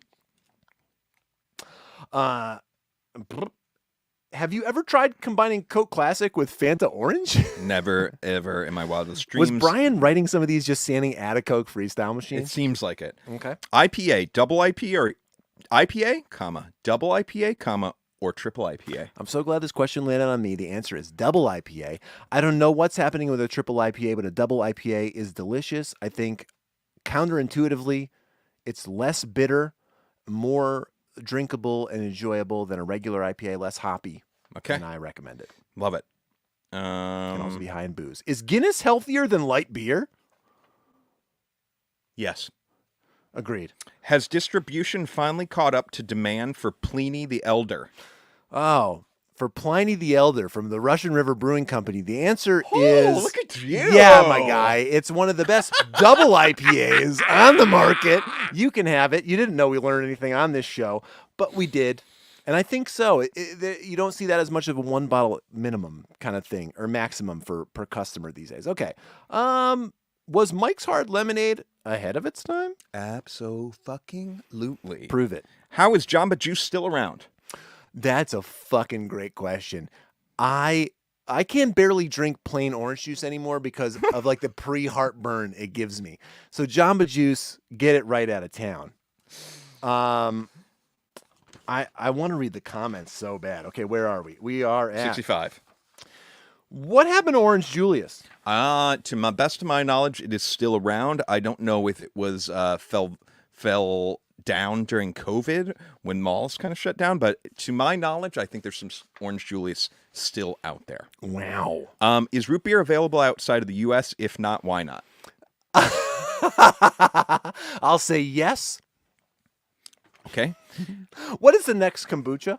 Have you ever tried combining Coke Classic with Fanta Orange? Never, ever in my wildest dreams. Was Brian writing some of these just standing at a Coke freestyle machine? It seems like it. Okay. IPA, double IPA, or IPA, double IPA, or triple IPA? I'm so glad this question landed on me. The answer is double IPA. I don't know what's happening with a triple IPA, but a double IPA is delicious. I think counterintuitively, it's less bitter, more drinkable and enjoyable than a regular IPA, less hoppy. Okay. And I recommend it. Love it. Can also be high in booze. Is Guinness healthier than light beer? Yes. Agreed. Has distribution finally caught up to demand for Pliny the Elder? Oh, for Pliny the Elder from the Russian River Brewing Company, the answer is... look at you. Yeah, my guy. It's one of the best double IPAs on the market. You can have it. You didn't know we learned anything on this show, but we did. And I think so. You don't see that as much of a one bottle minimum kind of thing or maximum per customer these days. Okay. Was Mike's Hard Lemonade ahead of its time? Abso-fucking-lutely. Prove it. How is Jamba Juice still around? That's a fucking great question. I can barely drink plain orange juice anymore because of like the pre-heartburn it gives me. So Jamba Juice, get it right out of town. I want to read the comments so bad. Okay, where are we? We are at 65. What happened to Orange Julius? To my best of my knowledge, it is still around. I don't know if it was fell down during COVID when malls kind of shut down, but to my knowledge, I think there's some Orange Julius still out there. Wow. Is root beer available outside of the U.S.? If not, why not? I'll say yes. Okay. What is the next kombucha?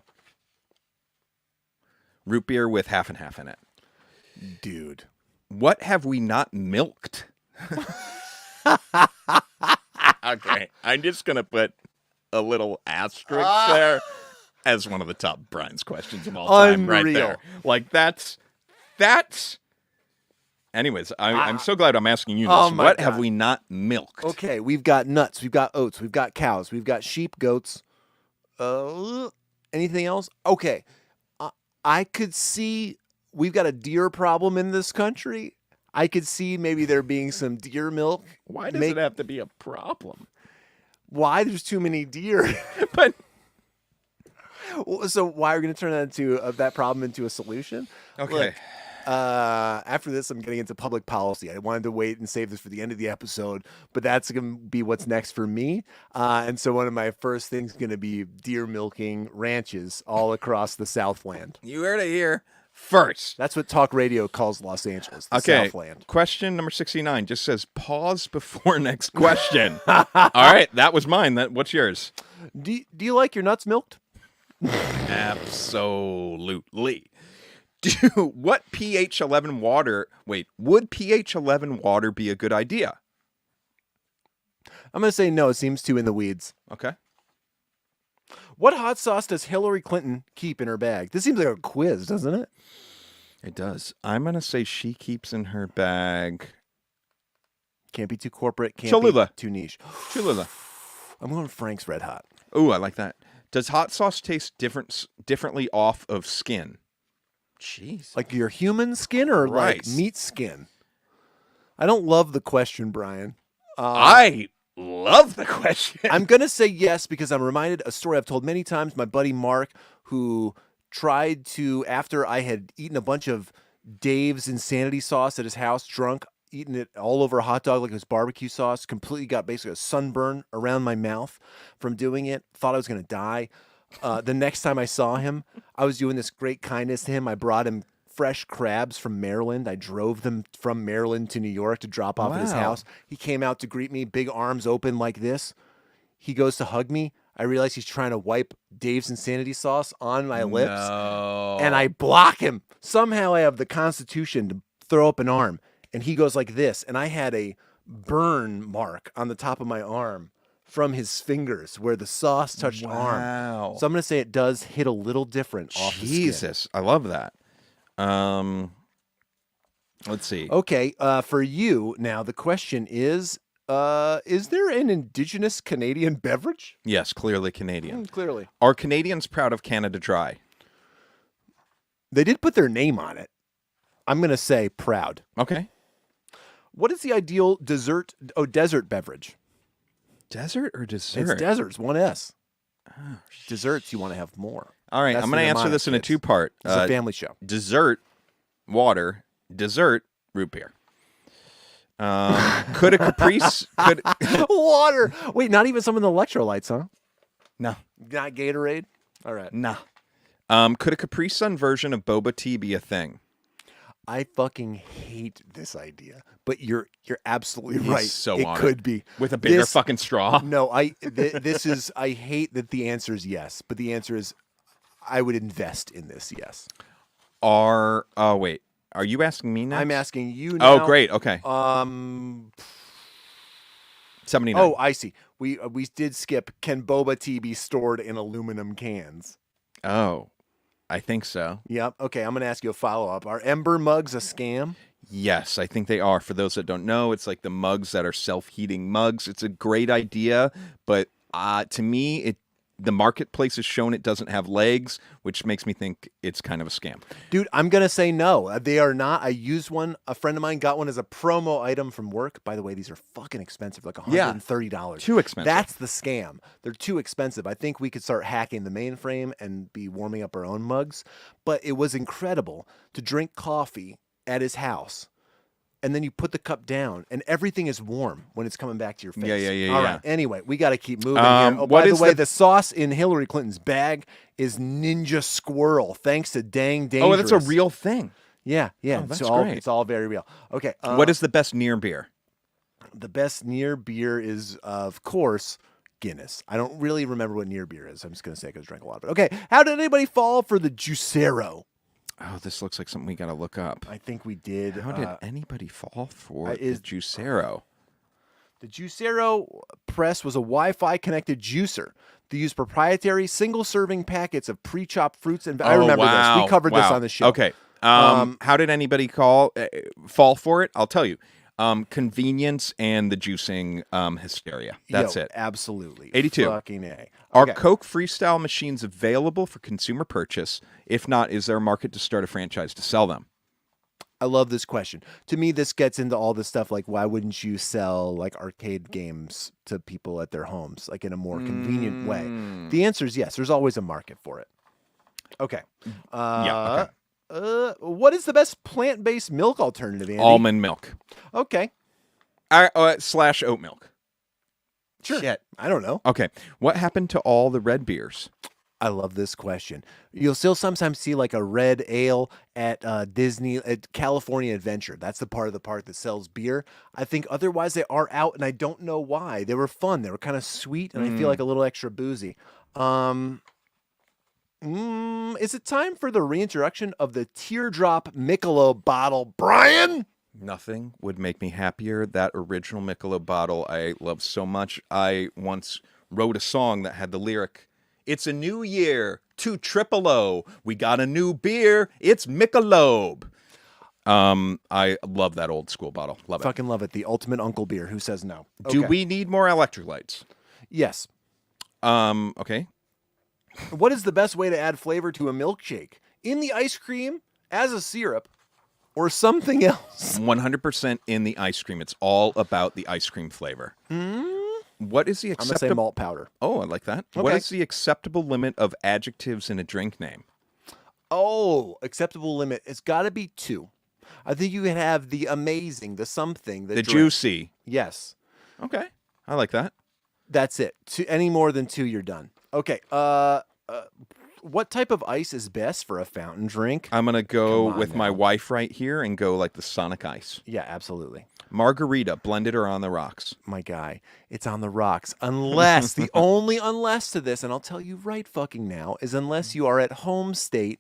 Root beer with half and half in it. Dude. What have we not milked? Okay. I'm just going to put a little asterisk there as one of the top Brian's questions of all time. Unreal. Right there. Like, that's... Anyways, I'm so glad I'm asking you this. Oh my What God. have we not milked? Okay, we've got nuts, we've got oats, we've got cows, we've got sheep, goats. Anything else? Okay. I could see we've got a deer problem in this country. I could see maybe there being some deer milk. Why does it have to be a problem? Why? There's too many deer. But so why are we going to turn that into that problem into a solution? Okay. Look, after this, I'm getting into public policy. I wanted to wait and save this for the end of the episode, but that's going to be what's next for me. And so one of my first things is going to be deer milking ranches all across the Southland. You heard it here first. That's what talk radio calls Los Angeles, the Okay. Southland. Question number 69 just says pause before next question. All right. That was mine. What's yours? Do you like your nuts milked? Absolutely. What pH 11 water? Wait, would pH 11 water be a good idea? I'm going to say no. It seems too in the weeds. Okay. What hot sauce does Hillary Clinton keep in her bag? This seems like a quiz, doesn't it? It does. I'm going to say she keeps in her bag. Can't be too corporate. Can't Cholula. be too niche. Cholula. I'm going Frank's Red Hot. Oh, I like that. Does hot sauce taste differently off of skin? Jeez. Like your human skin or like Christ. meat skin? I don't love the question, Brian. I love the question. I'm going to say yes because I'm reminded a story I've told many times. My buddy Mark, who tried to, after I had eaten a bunch of Dave's Insanity sauce at his house, drunk, eating it all over a hot dog like it was barbecue sauce, completely got basically a sunburn around my mouth from doing it, thought I was going to die. The next time I saw him, I was doing this great kindness to him. I brought him fresh crabs from Maryland. I drove them from Maryland to New York to drop off at his Wow. house. He came out to greet me, big arms open like this. He goes to hug me. I realize he's trying to wipe Dave's Insanity sauce on my lips. No. And I block him. Somehow I have the constitution to throw up an arm. And he goes like this. And I had a burn mark on the top of my arm from his fingers where the sauce touched arm. Wow. So I'm going to say it does hit a little different off the skin. Jesus. I love that. Let's see. Okay, for you, now the question is there an indigenous Canadian beverage? Yes, clearly Canadian. Clearly. Are Canadians proud of Canada Dry? They did put their name on it. I'm going to say proud. Okay. What is the ideal desert beverage? Desert or dessert? It's deserts, one S. Desserts, you want to have more. All right, That's I'm the going to answer mnemonic, this in a kids. two-part. It's a family show. Dessert, water. Dessert, root beer. Could a Caprice... Water. Wait, not even some of the electrolytes, huh? No. Not Gatorade? All right. Nah. Could a Capri Sun version of boba tea be a thing? I fucking hate this idea, but you're absolutely He's right. so it on could it. be With a bigger This- fucking straw? No, this is. I hate that the answer is yes, but the answer is I would invest in this. Yes. Wait. Are you asking me now? I'm asking you now. Oh, great. Okay. 79. Oh, I see. We did skip. Can boba tea be stored in aluminum cans? Oh, I think so. Yep. Okay, I'm gonna ask you a follow up. Are Ember mugs a scam? Yes, I think they are. For those that don't know, it's like the mugs that are self-heating mugs. It's a great idea, but to me, the marketplace has shown it doesn't have legs, which makes me think it's kind of a scam. Dude, I'm going to say no. They are not. I used one. A friend of mine got one as a promo item from work. By the way, these are fucking expensive, like $130. Too expensive. That's the scam. They're too expensive. I think we could start hacking the mainframe and be warming up our own mugs. But it was incredible to drink coffee at his house. And then you put the cup down, and everything is warm when it's coming back to your face. Yeah. All right. Anyway, we got to keep moving here. Oh, by the way, the sauce in Hillary Clinton's bag is Ninja Squirrel, thanks to Dang Dangerous. Oh, that's a real thing. Yeah. Oh, that's great. great. It's all very real. Okay. What is the best near beer? The best near beer is, of course, Guinness. I don't really remember what near beer is. I'm just going to say because I drank a lot of it. Okay. How did anybody fall for the Juicero? Oh, this looks like something we got to look up. I think we did. How did anybody fall for the Juicero? The Juicero press was a Wi-Fi connected juicer. They use proprietary single-serving packets of pre-chopped fruits and I remember this. We covered this on the show. Okay. How did anybody fall for it? I'll tell you. Convenience and the juicing hysteria. That's it. Absolutely. 82. Fucking A. Are Okay. Coke Freestyle machines available for consumer purchase? If not, is there a market to start a franchise to sell them? I love this question. To me, this gets into all this stuff like why wouldn't you sell like arcade games to people at their homes, like in a more convenient way? The answer is yes. There's always a market for it. Okay. What is the best plant-based milk alternative, Andy? Almond milk. Okay. Slash oat milk. Sure. Shit. I don't know. Okay. What happened to all the red beers? I love this question. You'll still sometimes see like a red ale at Disney, at California Adventure. That's the part of the park that sells beer. I think otherwise they are out, and I don't know why. They were fun. They were kind of sweet, and I feel like a little extra boozy. Is it time for the reintroduction of the Teardrop Michelob bottle, Brian? Nothing would make me happier. That original Michelob bottle I love so much. I once wrote a song that had the lyric, "It's a new year, 2 we got a new beer, it's Michelob." I love that old school bottle. Love it. Fucking love it. The ultimate uncle beer. Who says no? Do Okay. we need more electrolytes? Yes. Okay. What is the best way to add flavor to a milkshake? In the ice cream, as a syrup, or something else? 100% in the ice cream. It's all about the ice cream flavor. What is the I'm going to say acceptable... malt powder. Oh, I like that. Okay. What is the acceptable limit of adjectives in a drink name? Oh, acceptable limit. It's got to be 2. I think you can have the amazing, the something, the drink. Juicy. Yes. Okay. I like that. That's it. Any more than 2, you're done. Okay. What type of ice is best for a fountain drink? I'm going to go Come on with my now. wife right here and go like the Sonic Ice. Yeah, absolutely. Margarita, blended or on the rocks? My guy, it's on the rocks. Unless, the only unless to this, and I'll tell you right fucking now, is unless you are at home state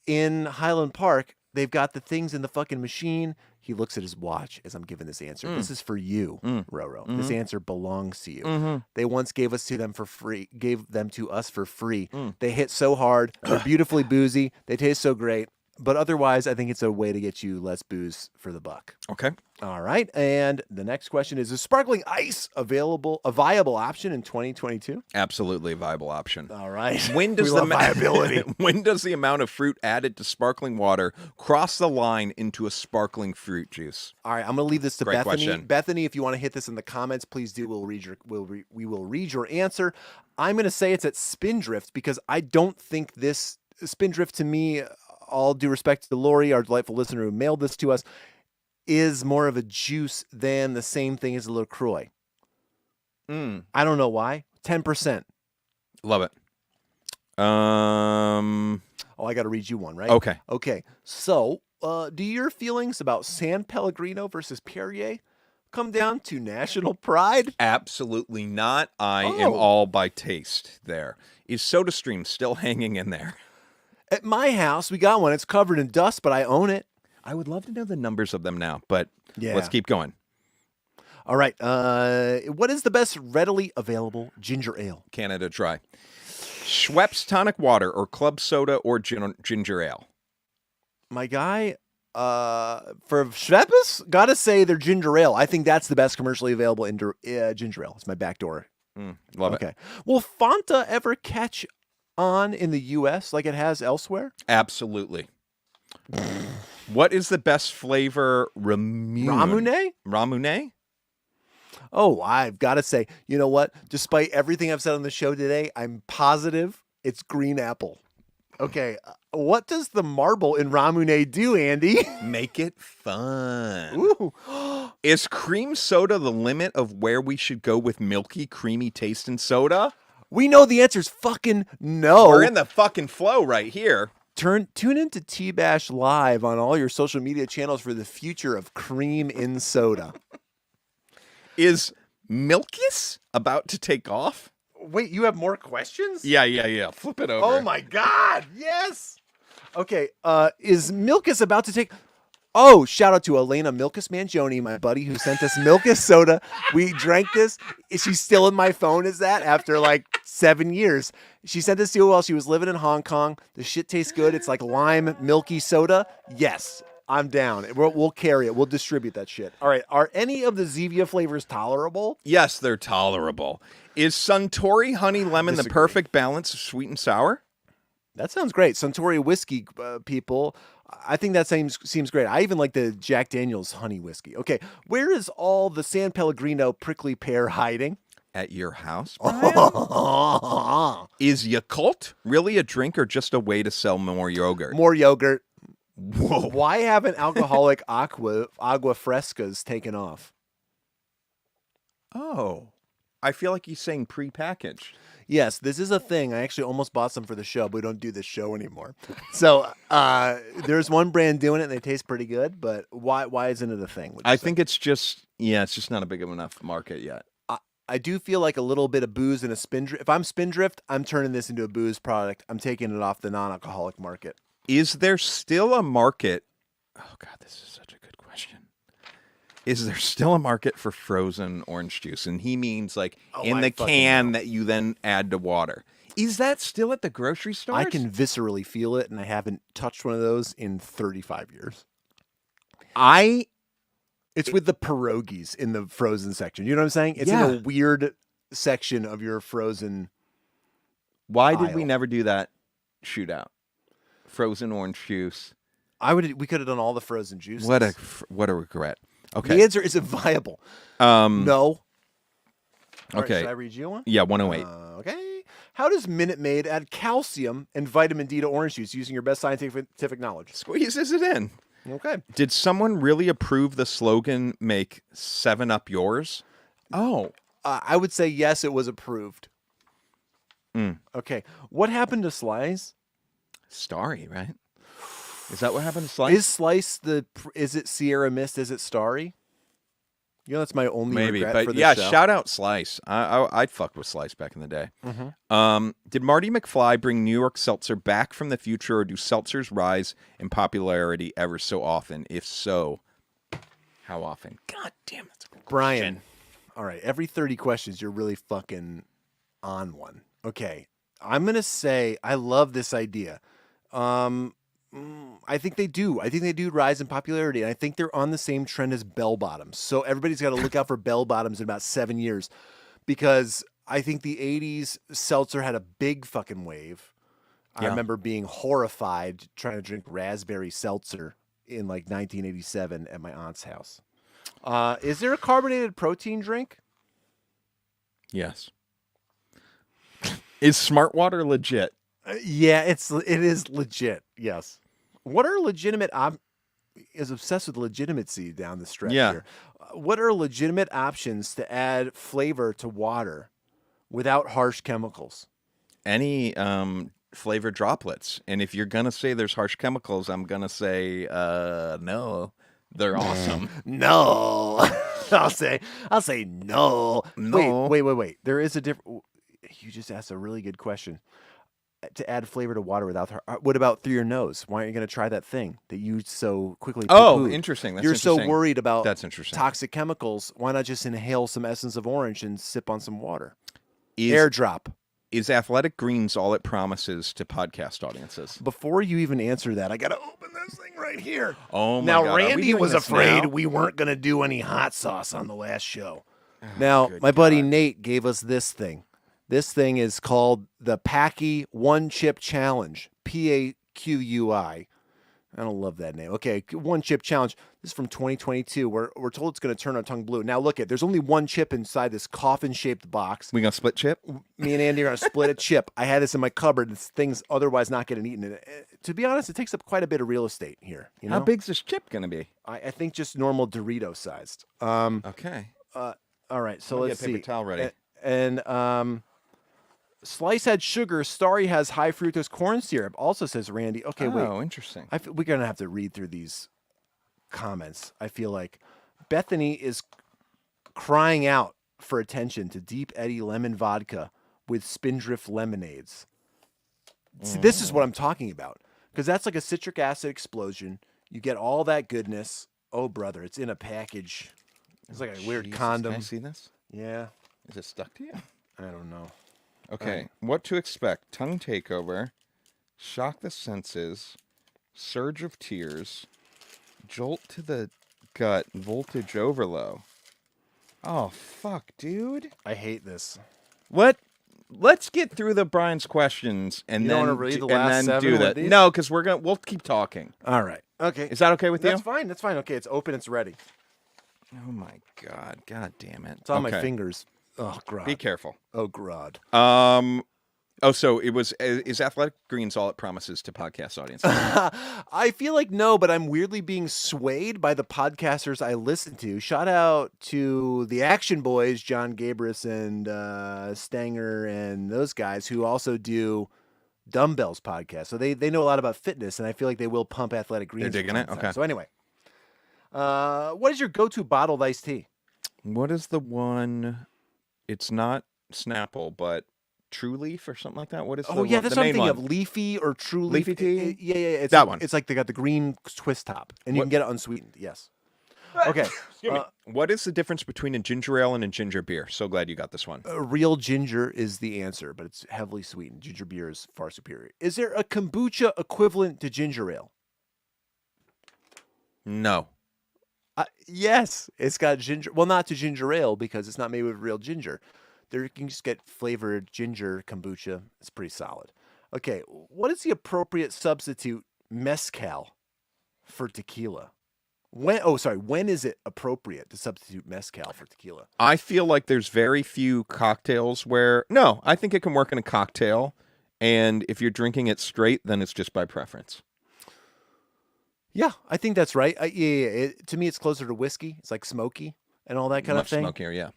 in Highland Park, they've got the things in the fucking machine. He looks at his watch as I'm giving this answer. This is for you, Roro. This answer belongs to you. They once gave them to us for free. They hit so hard. They're beautifully boozy. They taste so great. But otherwise, I think it's a way to get you less booze for the buck. Okay. All right. And the next question is sparkling ice a viable option in 2022? Absolutely a viable option. All right. When does We love viability. When does the amount of fruit added to sparkling water cross the line into a sparkling fruit juice? All right, I'm going to leave this to Great Bethany. question. Bethany, if you want to hit this in the comments, please do. We will read your answer. I'm going to say it's at Spindrift because I don't think this Spindrift to me, all due respect to Lori, our delightful listener who mailed this to us, is more of a juice than the same thing as a LaCroix. I don't know why. 10%. Love it. Oh, I got to read you one, right? Okay. Okay. So, do your feelings about San Pellegrino versus Perrier come down to national pride? Absolutely not. I am all by taste there. Is SodaStream still hanging in there? At my house, we got one. It's covered in dust, but I own it. I would love to know the numbers of them now, but Yeah. let's keep going. All right. What is the best readily available ginger ale? Canada Dry. Schweppes tonic water or club soda or ginger ale? My guy, for Schweppes, gotta say they're ginger ale. I think that's the best commercially available ginger ale. It's my backdoor Love it. Okay. Will Fanta ever catch on in the U.S. like it has elsewhere? Absolutely. What is the best flavor? Ramune? Ramune? Oh, I've got to say, you know what? Despite everything I've said on the show today, I'm positive it's green apple. Okay, what does the marble in Ramune do, Andy? Make it fun. Ooh. Is cream soda the limit of where we should go with milky, creamy taste in soda? We know the answer's fucking no. We're in the fucking flow right here. Tune into TBASH Live on all your social media channels for the future of cream in soda. Is Milkus about to take off? Wait, you have more questions? Yeah. Flip it over. Oh my God, yes. Okay, is Milkus about to take... Oh, shout out to Elena Milkus Mangione, my buddy, who sent us Milkus soda. We drank this. She's still in my phone, is that, after like 7 years. She sent this to you while she was living in Hong Kong. The shit tastes good. It's like lime milky soda. Yes, I'm down. We'll carry it. We'll distribute that shit. All right, are any of the Zevia flavors tolerable? Yes, they're tolerable. Is Suntory Honey Lemon the perfect balance of sweet and sour? That sounds great. Suntory whiskey, people. I think that seems great. I even like the Jack Daniel's honey whiskey. Okay, where is all the San Pellegrino prickly pear hiding? At your house, Brian? Is Yakult really a drink or just a way to sell more yogurt? More yogurt. Whoa. Why haven't alcoholic agua frescas taken off? Oh, I feel like he's saying prepackaged. Yes, this is a thing. I actually almost bought some for the show, but we don't do this show anymore. So there's one brand doing it, and they taste pretty good. But why isn't it a thing? I think it's just not a big enough market yet. I do feel like a little bit of booze and a spindrift. If I'm Spindrift, I'm turning this into a booze product. I'm taking it off the non-alcoholic market. Is there still a market? Oh God, this is such a good question. Is there still a market for frozen orange juice? And he means like in the can that you then add to water. Is that still at the grocery stores? I can viscerally feel it, and I haven't touched one of those in 35 years. It's with the pierogies in the frozen section. You know what I'm saying? It's in a weird section of your frozen Why did we never do that shootout? Frozen orange juice. We could have done all the frozen juices. What a regret. Okay. The answer is viable. No. All right, Okay. should I read you one? Yeah, 108. Okay. How does Minute Maid add calcium and vitamin D to orange juice using your best scientific knowledge? Squeezes it in. Okay. Did someone really approve the slogan, make 7-Up yours? Oh. I would say yes, it was approved. Mm. Okay. What happened to Slice? Starry, right? Is that what happened to Slice? Is Slice is it Sierra Mist? Is it Starry? You know, that's my only regret for this show. Shout out Slice. I'd fuck with Slice back in the day. Mm-hmm. Did Marty McFly bring New York Seltzer back from the future, or do seltzers rise in popularity ever so often? If so, how often? God damn, that's a good Brian. question. All right, every 30 questions, you're really fucking on one. Okay, I'm going to say I love this idea. I think they do. I think they do rise in popularity, and I think they're on the same trend as bell bottoms. So everybody's got to look out for bell bottoms in about 7 years, because I think the 80s seltzer had a big fucking wave. I remember being horrified trying to drink raspberry seltzer in like 1987 at my aunt's house. Is there a carbonated protein drink? Yes. Is Smart Water legit? Yeah, it is legit. Yes. What are legitimate? Is obsessed with legitimacy down the stretch here. What are legitimate options to add flavor to water without harsh chemicals? Any flavor droplets. And if you're gonna say there's harsh chemicals, I'm gonna say no. They're awesome. No. I'll say no. No. Wait. There is a different. You just asked a really good question. To add flavor to water without what about through your nose? Why aren't you going to try that thing that you so quickly Oh, poo-pooed? interesting. That's You're interesting. so worried about That's interesting. toxic chemicals. Why not just inhale some essence of orange and sip on some water? Airdrop. Is Athletic Greens all it promises to podcast audiences? Before you even answer that, I got to open this thing right here. Oh, my now, God. Randy was afraid now? we weren't going to do any hot sauce on the last show. Now, good my buddy God. Nate gave us this thing. This thing is called the Packy One Chip Challenge. PAQUI. I don't love that name. Okay, One Chip Challenge. This is from 2022. We're told it's going to turn our tongue blue. Now, look, there's only one chip inside this coffin-shaped box. We going to split chip? Me and Andy are going to split a chip. I had this in my cupboard. This thing's otherwise not getting eaten. And to be honest, it takes up quite a bit of real estate here. You know? How big's this chip going to be? I think just normal Dorito-sized. Okay. All right, so Let me let's get paper see. towel ready. And Slice had sugar. Starry has high fructose corn syrup. Also says Randy. Okay, wait. Oh, interesting. We're gonna have to read through these comments. I feel like Bethany is crying out for attention to Deep Eddy lemon vodka with Spindrift lemonades. See, this is what I'm talking about because that's like a citric acid explosion. You get all that goodness. Oh, brother, it's in a package. It's like a weird Jesus, condom. Can I see this? Yeah. Is it stuck to you? I don't know. Okay, what to expect? Tongue takeover, shock the senses, surge of tears, jolt to the gut, voltage overload. Oh, fuck, dude. I hate this. Let's get through the Brian's questions and You then don't wanna read the last seven do with that. these? No, because we'll keep talking. All right. Okay. Is that okay with you? That's fine. That's fine. Okay, it's open. It's ready. Oh my god. God damn it. It's on my fingers. Oh, God. Be careful. Oh, God. So is Athletic Greens all it promises to podcast audiences? I feel like no, but I'm weirdly being swayed by the podcasters I listen to. Shout out to the Action Boys, John Gabris and Stanger and those guys who also do Dumbbells podcast. So they know a lot about fitness, and I feel like they will pump Athletic Greens. They're digging it? from time to time. Okay. So anyway, what is your go-to bottled iced tea? What is the one? It's not Snapple, but True Leaf or something like that. What is? Oh, yeah, that's the main something one? of Leafy or True Leafy Leaf. tea? Yeah. It's That one. It's like they got the green twist top, and you What- can get it unsweetened. Yes. Okay. Excuse me. What is the difference between a ginger ale and a ginger beer? So glad you got this one. Real ginger is the answer, but it's heavily sweetened. Ginger beer is far superior. Is there a kombucha equivalent to ginger ale? No. Yes, it's got ginger. Well, not to ginger ale because it's not made with real ginger. There you can just get flavored ginger kombucha. It's pretty solid. Okay, what is the appropriate substitute mezcal for tequila? When is it appropriate to substitute mezcal for tequila? I feel like there's very few cocktails where no, I think it can work in a cocktail, and if you're drinking it straight, then it's just by preference. Yeah, I think that's right. To me, it's closer to whiskey. It's like smoky and all that kind Much of thing. smokier, yeah.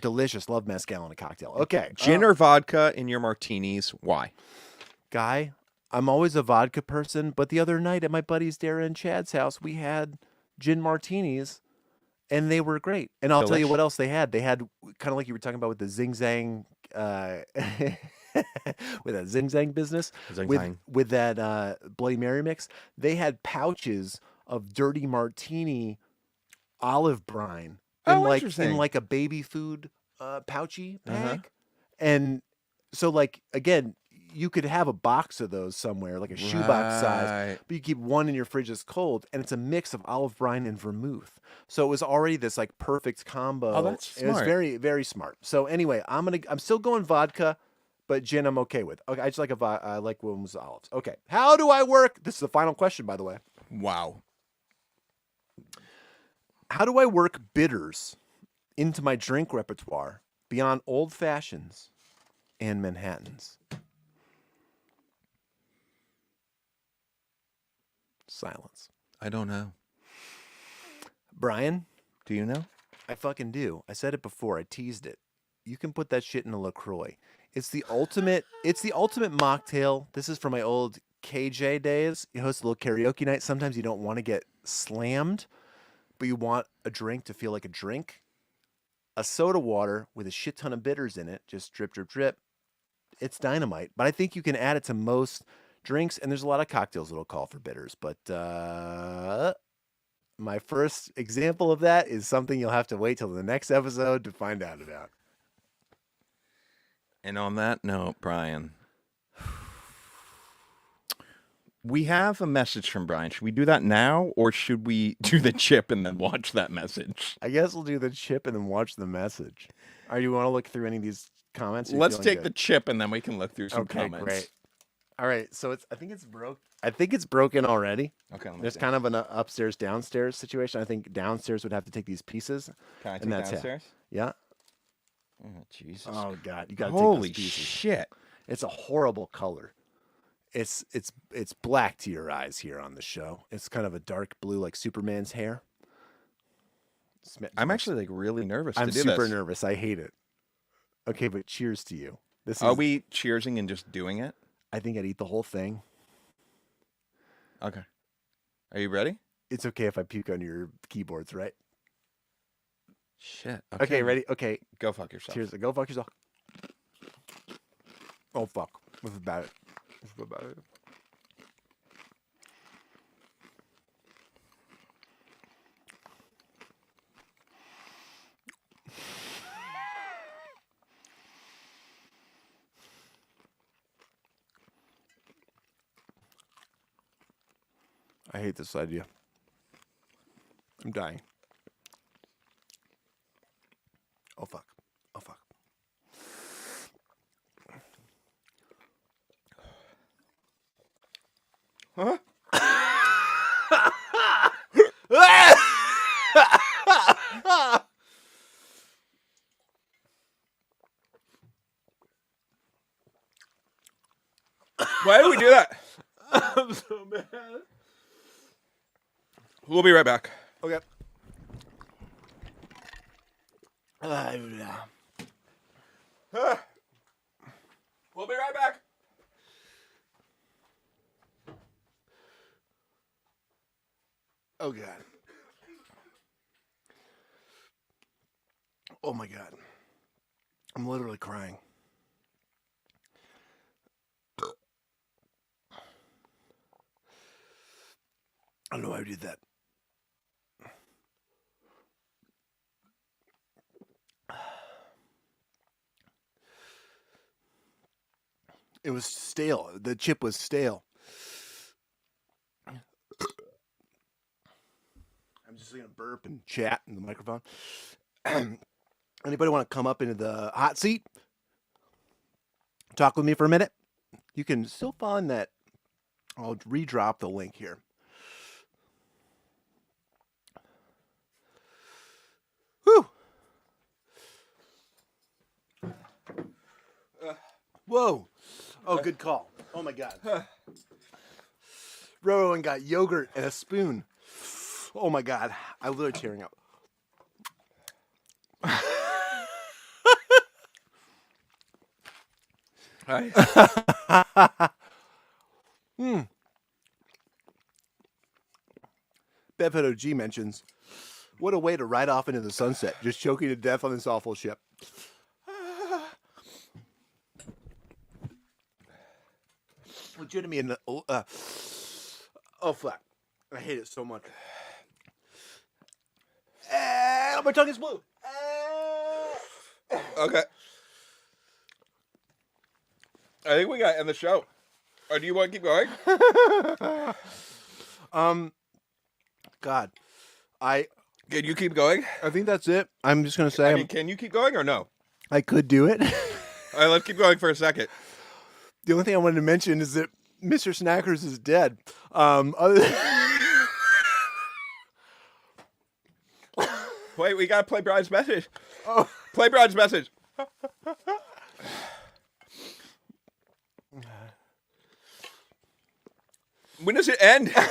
Delicious. Love mezcal in a cocktail. Okay. Gin or vodka in your martinis? Why? Guy, I'm always a vodka person, but the other night at my buddies Dara and Chad's house, we had gin martinis, and they were great. And I'll tell you what else they had. They had, kind of like you were talking about with the Zing Zang, with that Zing Zang business, Zing with, Zang. with that Bloody Mary mix. They had pouches of dirty martini olive brine in like a baby food pouchy pack. And so like, again, you could have a box of those somewhere, like a shoebox size, but you keep one in your fridge that's cold, and it's a mix of olive brine and vermouth. So it was already this like perfect combo. Oh, that's It was smart. very, very smart. So anyway, I'm still going vodka, but gin I'm okay with. Okay, I just like I like one with olives. Okay, how do I work? This is the final question, by the way. Wow. How do I work bitters into my drink repertoire beyond old fashions and Manhattans? Silence. I don't know. Brian? Do you know? I fucking do. I said it before. I teased it. You can put that shit in a LaCroix. It's the ultimate mocktail. This is from my old KJ days. You host a little karaoke night. Sometimes you don't want to get slammed, but you want a drink to feel like a drink. A soda water with a shit ton of bitters in it. Just drip, drip, drip. It's dynamite. But I think you can add it to most drinks, and there's a lot of cocktails that'll call for bitters. But my first example of that is something you'll have to wait till the next episode to find out about. And on that note, Brian, We have a message from Brian. Should we do that now, or should we do the chip and then watch that message? I guess we'll do the chip and then watch the message. All right, you want to look through any of these comments? Let's take the chip and then we can look through some Okay, comments. great. All right, so I think it's broke. I think it's broken already. Okay, let me There's see. kind of an upstairs downstairs situation. I think downstairs would have to take these pieces. Can I take and that's downstairs? It. Yeah. Oh, Jesus. Oh God, you got to Holy take those pieces. shit. It's a horrible color. It's black to your eyes here on the show. It's kind of a dark blue like Superman's hair. I'm actually like really nervous to I'm do super this. nervous. I hate it. Okay, but cheers to you. Are we cheersing and just doing it? I think I'd eat the whole thing. Okay. Are you ready? It's okay if I puke on your keyboards, right? Shit. Okay, ready? Okay. Go fuck yourself. Cheers. Go fuck yourself. Oh, fuck. This is bad. This is bad. I hate this idea. I'm dying. Oh, fuck. Oh, fuck. Huh? Why did we do that? I'm so mad. We'll be right back. Okay. We'll be right back. Oh, God. Oh, my God. I'm literally crying. I don't know why I did that. It was stale. The chip was stale. I'm just going to burp and chat in the microphone. Anybody want to come up into the hot seat? Talk with me for a minute? You can still find that. I'll redrop the link here. Whew. Whoa. Oh, good call. Oh, my God. Rowan got yogurt and a spoon. Oh, my God. I'm literally tearing up. Hi. Beverage OG mentions, what a way to ride off into the sunset, just choking to death on this awful ship. Legitimate. Oh, fuck. I hate it so much. My tongue is blue. Okay. I think we got to end the show. Or do you want to keep going? God. Can you keep going? I think that's it. I'm just going to say. Can you keep going or no? I could do it. All right, let's keep going for a second. The only thing I wanted to mention is that Mr. Snackers is dead. Wait, we got to play Brian's message. Oh. Play Brian's message. When does it end? Hey,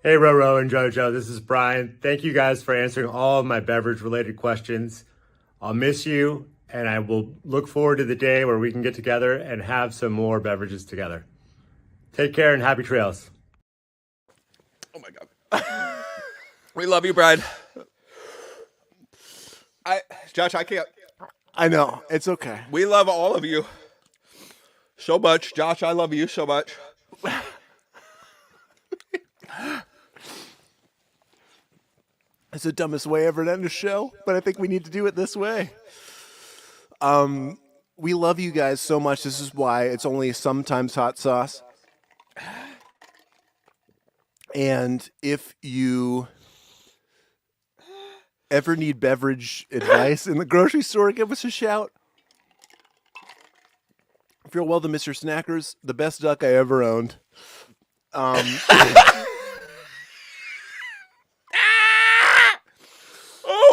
Roro and JoJo, this is Brian. Thank you guys for answering all of my beverage-related questions. I'll miss you, and I will look forward to the day where we can get together and have some more beverages together. Take care and happy trails. Oh, my God. We love you, Brian. Josh, I can't. I know. It's okay. We love all of you so much. Josh, I love you so much. It's the dumbest way ever to end a show, but I think we need to do it this way. We love you guys so much. This is why it's only sometimes hot sauce. And if you ever need beverage advice in the grocery store, give us a shout. Farewell to Mr. Snackers, the best duck I ever owned. Oh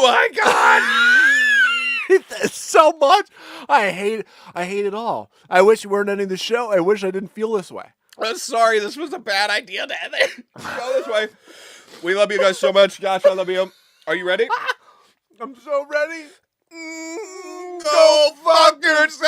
my God! That's so much. I hate it all. I wish we weren't ending the show. I wish I didn't feel this way. I'm sorry, this was a bad idea to end it. Go this way. We love you guys so much. Josh, I love you. Are you ready? I'm so ready. Go fuck yourself!